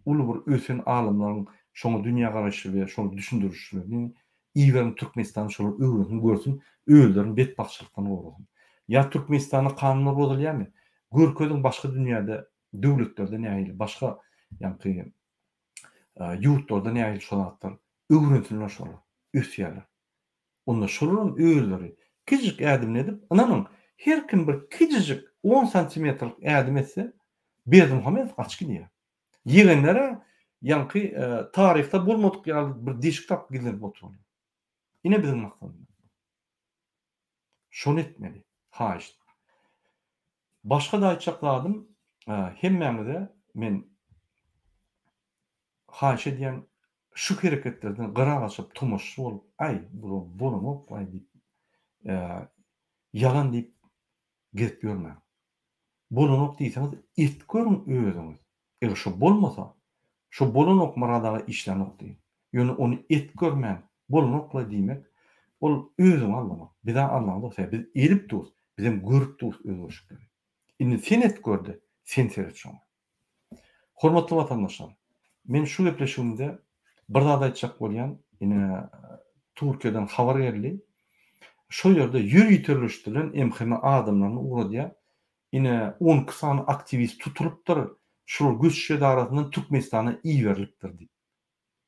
S1: ulu bir ösen alımlaryň şoňa dünýä garaşy we şoňa düşündürüşlerini iyi veren Türkmenistan şolar öwrüň görsün, öwlerin betbaççylykdan gorulsun. Ya Türkmenistanyň kanunly bozulýarmy? Görkezin başga dünýäde döwletlerde näýil, başga ýani ýurtlarda näýil şolatlar öwrensinler şolar, ösýärler. Onda şolaryň öwleri kiçik ädim edip, ananyň her kim bir kiçik 10 santimetrlik ädim etse, Berdimuhammedow gaçky diýär. Ýegenlere ýani tarihte bolmadyk ýaly bir deşik tap gidilip oturýar. Ine bizim maksadymyz. Şonu etmeli. Haýyş. Başga da aýtjakladym, hemmäňize men haýyş edýän şu hereketlerden gyrak açyp tomoşçu bolup, ay bolmok, ay diýip ýalan diýip gezip ýörmäň. Bolonok diýseňiz, et görüň özüňiz. Eger şo bolmasa, şo bolonok maradaga işlenok diýin. Ýöne onu et görmän, bolonokla diýmek, ol özüň anlamak. Bize anlamak, biz elip duruz, bizim görüp duruz öz oşukları. Indi sen et gördi, sen seret şoňa. Hormatly watandaşlar, men şu gepleşigimde bir zat aýtjak bolýan, ine Türkiýeden habar geldi. Şo ýerde ýürüýtürleşdiren emheme adamlaryny uğradýar. Ine 10 sany aktivist tutulupdyr. Şol güç edarasyndan Türkmenistana iý berilipdir diýip.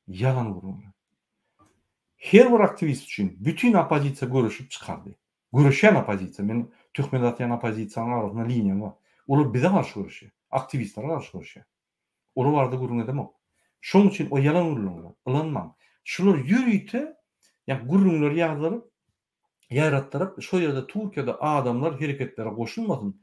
S1: Yalan gurulýar. Her bir aktivist üçin bütün opozisiýa görüşüp çykardy. Görüşen opozisiýa, men Türkmen zatýan opozisiýanyň arasyna liniýam bar. Olar bize garşy görüşýär, aktivistlere garşy görüşýär. Olar barda gurrun edemok. Şoň üçin o ýalan gurrunlar, ılanmaň. Şular ýürüýte, ýa gurrunlar ýagdaryp, ýaratdyryp, şo ýerde Türkiýede adamlar hereketlere goşulmasyn,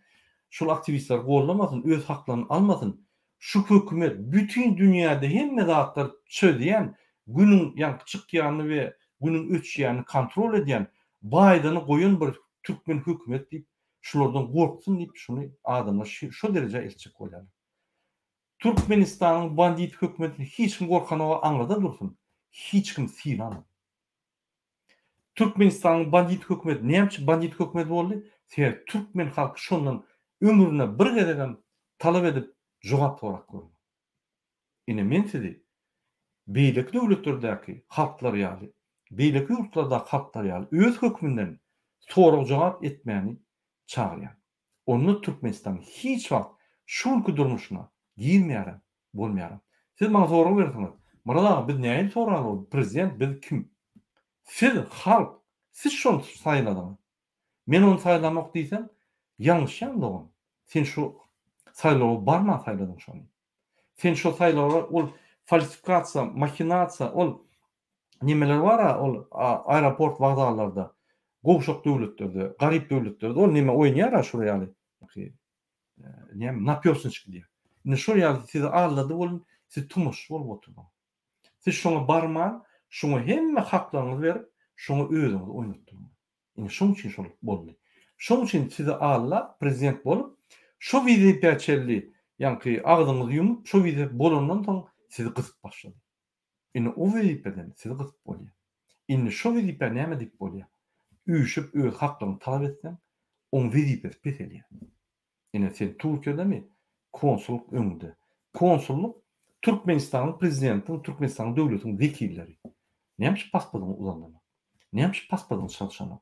S1: şol aktivistler gollamasyn, öz haklaryny almasyn. Şu hökümet bütün dünýäde hemme zatlar çödýän, günüň ýa çykýany we günüň ötýäni kontrol edýän Biden'y goýun bir türkmen hökümet diýip şulardan gorksun diýip şunu adamlar şo derejä elçek bolýar. Türkmenistanyň bandit hökümetini hiç kim gorkanawa aňlada dursun. Hiç kim syýlan. Türkmenistanyň bandit hökümeti näçe bandit hökümeti boldy? Sebäp türkmen halky şondan ömrüne bir gezegem talap edip jogap sorak gördi. Ine men sizi beýlik döwletlerdäki halklar ýaly, beýlik ýurtlarda halklar ýaly öz hökmünden sorak jogap etmäni çagyrýar. Onu Türkmenistan hiç wagt şunky durmuşyna girmeýär, bolmaýar. Siz maňa sorak berdiňiz. Murada biz näme soraly? Prezident biz kim? Siz halk, siz şonu saýladyňyz. Men onu saýlamak diýsem, ýalňyş ýandyň. Sen şu saýlawa barma saýladyň şonu. Sen şu saýlawa ol falsifikasiýa, makinasiýa, ol nimeler bar ol aeroport wagdalarda, gowşak döwletlerde, garyp döwletlerde ol nime oýnaýar şo ýaly. Näme napýorsynçky diýär. Ine şo ýaly sizi allady bolun, siz tumuş bolup oturdyň. Siz şoňa barman, şoňa hemme haklaryňyzy berip, şoňa özüňizi oýnatdyň. Ine şoň üçin şol boldy. Şoň üçin sizi alla prezident bolup, şo wizipaçelli, ýa-ni agdyňyzy ýumup, şo wizip bolandan soň sizi gysyp başlady. Ine o wizipeden sizi gysyp bolýar. Ine şo wizipa näme diýip bolýar? Üýşüp öz haklaryny talap etsen, on wizipesi peselýär. Ine sen Türkiýedemi? Konsulluk öňünde. Konsulluk Türkmenistanyň prezidentiniň, Türkmenistanyň döwletiniň wekilleri. Näme pasportyny uzandyryp? Näme pasportyny çalşanyp?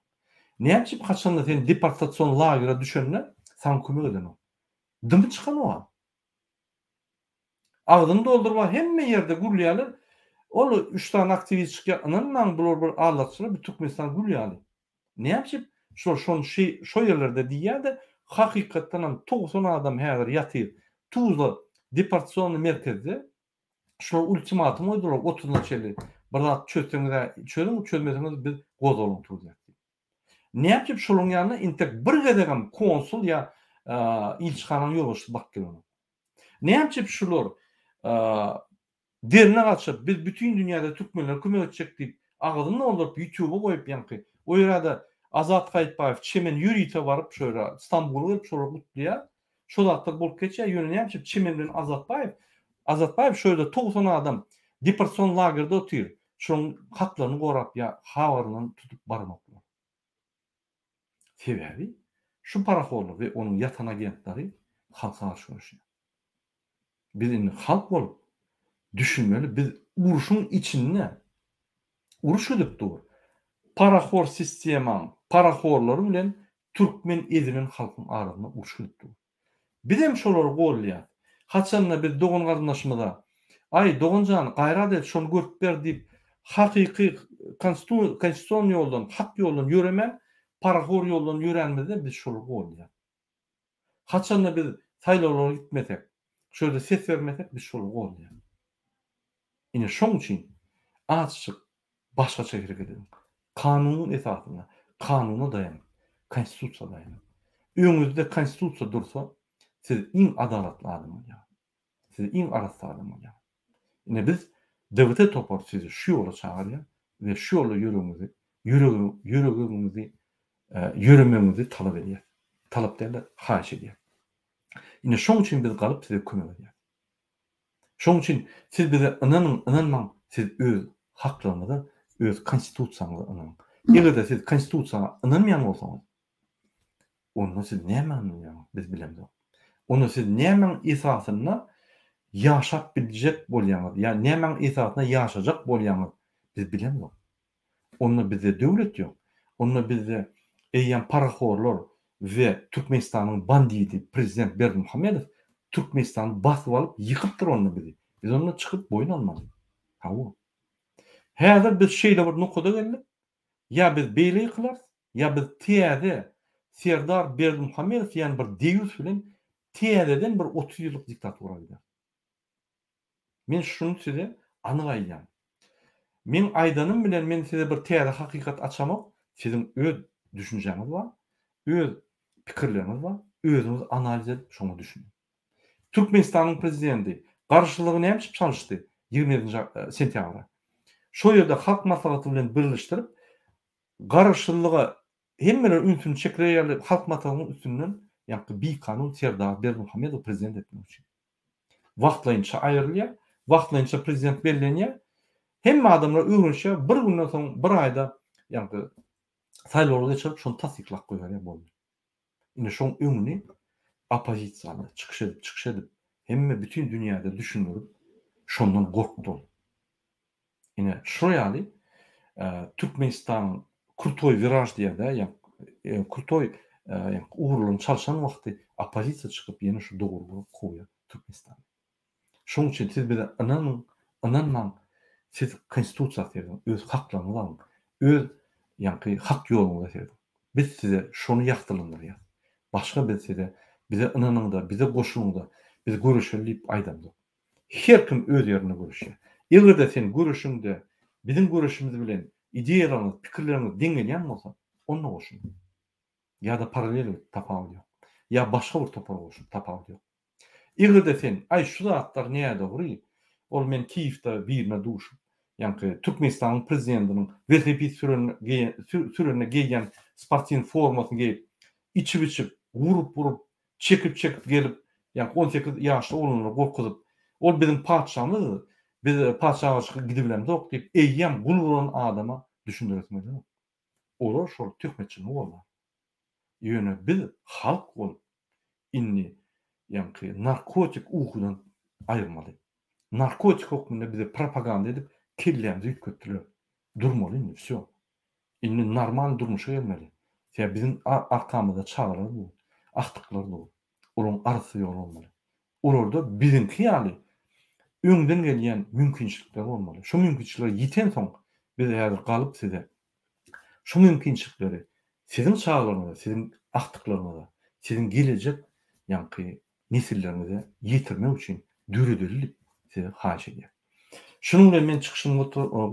S1: Näme kaçanda sen deportasiýon lageryna düşende sana kömek edenok? Dymy çykan o. Agdyny doldurup hemme ýerde gurlýarlar. Ol 3 tane aktivist çykýandan bular bir ağlaçylar bir Türkmenistan gurlýarly. Näme şo ýerlerde diýýärde hakykatdan ham 90 adam häzir ýatyr. Tuzla deportasiýon merkezde şol ultimatum oýduryp oturna çeli. Bir zat çözseňiz, çözmeseňiz biz gozoluň turýar. Näme şoluň ýanyna intek bir gezegem konsul ýa ilçihanyň ýolbaşçy bak gelýär. Näme şular derine gaçyp biz bütün dünýäde türkmenler kömek etjek diýip agyny doldurup YouTube'a goýup ýanky. O ýerde Azat Gaýtbaýew çemen ýürüýte baryp şöyle İstanbul'a gelip şolar gutlaýar. Şol wagtda bolup geçýär. Ýöne näme çemenden Azatbaýew şöyle 90 adam deportasiýon lagerinde otyr. Şoň haklaryny gorap ýa habaryny tutup barmaklar. Sebäbi şu parahollar we onuň ýatan agentleri halka garşy görüşýär. Biz indi halk bolup düşünmeli, biz uruşun içinde uruş edip dur. Parahor sistema, parahorlar bilen Türkmen edinin halkın arasında uruş edip dur. Bir de şolar gollýar. Haçanla biz dogan garyndaşmada ay doganjan gaýrat et şonu görüp ber diýip hakyky konstitusiýon ýoldan, hak ýoldan ýöremen, parahor ýoldan ýörenmede biz şolar gollýar. Haçanla biz saýlawlara gitmesek, şöyle ses vermesek biz şolar gollýar. Ine şoň üçin açyk başgaça hereket edin. Kanunyň esasyna, kanuna dayanıp, konstitusiýa dayanıp. Öňüňizde konstitusiýa dursa, siz iň adalatly adam bolýar. Siz iň arasly adam bolýar. Ine biz dewlete topar sizi şu ýola çagyrýar we şu ýola ýürümeňizi talap edýär. Talap derler, haýyş edýär. Ine şoň üçin biz galyp size kömek edýär. Şoň üçin siz bize inanmaň, siz öz haklaryňyza, öz konstitusiýaňyza inanyň. Eger siz konstitusiýaga inanmaýan bolsaňyz, onda siz näme anlaýan biz bilemdik. Onu siz näme esasyna ýaşap biljek bolýaňyz, ýa näme esasyna ýaşajak bolýaňyz biz bilemdik. Onda bizde döwlet ýok. Onda bizde eýen parahorlar we Türkmenistanyň banditi prezident Berdimuhammedow Türkmenistany basyp alyp ýykypdyr onu bizi. Biz ondan çykyp boyun almadyk. Hawa. Häzir biz şeýle bir noktada geldik. Ya biz beýle ýykylar, ya biz tiýede Serdar Berdimuhammedow ýani bir deýüs bilen tiýeleden bir 30 ýyllyk diktatura gider. Men şunu size anyk aýdýan. Men aýdanym bilen men size bir täze hakykat açamak, sizin öz düşünjeniz bar, öz pikirleriniz bar, özüňiz analiz edip şonu düşünin. Türkmenistanyň prezidenti garşylygy näme çalışdy 27 sentýabra. Şo ýerde halk maslahaty bilen birleşdirip garşylygy hemmeler ünsün çekreýärli halk maslahatynyň üstünden ýa-da bir kanun Serdar Berdimuhamedow prezident etmek üçin. Wagtlaýynça aýrylýar, wagtlaýynça prezident bellenýär. Hemme adamlar öňünçe bir günden soň bir aýda ýa-da saýlawlar geçirip şonu tasdiklap goýarlar boldy. Ine şoň öňüni opozisiýalar çykyş edip hemme bütün dünýäde düşünürip şondan gorkdy. Ine şo ýaly Türkmenistan Kurtoy viraj diýerde ýa Kurtoy uğurluň çalşan wagty opozisiýa çykyp ýene şu dogry goýar Türkmenistan. Şoň üçin siz bize ananman siz konstitusiýa berdiň, öz haklaryňyzy alyň, öz ýa-ni hak ýoluňyza berdiň. Biz size şonu ýagtyrýar. Başga bir size bize inanyňda, bize goşuňda, biz görüşelip aýdamdyk. Her kim öz ýerine görüşýär. Eger sen görüşüňde bizim görüşimiz bilen ideýalaryňyz, pikirleriňiz deňelýän bolsa, onda goşun. Ya da paralel tapawut ýok. Ya başga bir topar goşun, tapawut ýok. Eger sen ay şu zatlar näde guri? Ol men Kiýewde birine duşup, ýa-ni Türkmenistanyň prezidentiniň velosiped sürene giygen sportiw formasyny giyip, içip vurup, çekip gelip, ýa 18 ýaşly oglanyny gorkuzyp, ol bizim padşamyz, biz padşaha gidip bilemdik diýip, eýýäm gulgulan adama düşündirýärmi? Olar şol töhmetçilik bolar. Ýöne biz halk bolup inni ýa-ni narkotik uhudan aýyrmaly. Narkotik hukmunda bize propaganda edip kelleýärmizi ýitgetdiler. Durmaly indi, всё. Indi normal durmuşa gelmeli. Ya bizim arkamızda çağrılar bu, aktıklar bu. Onun arası yol olmalı. Orada bizimki yani öňden gelýän mümkinçilikler olmalı. Şu mümkinçilikler ýiten soň biz häzir galyp size şu mümkinçilikleri sizin çağlarınıza, sizin aktıklarınıza, sizin gelecek ýa-ni nesillerinize ýetirmek üçin dürüdülip size haýyş edýär. Şunun bilen men çykyşymy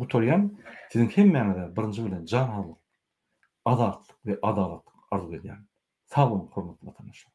S1: gutarýan, sizin hemmäňize birinji bilen jan sağlyk, adalet ve adalet arzu edýän. Sağ olun hormatly vatandaşlar.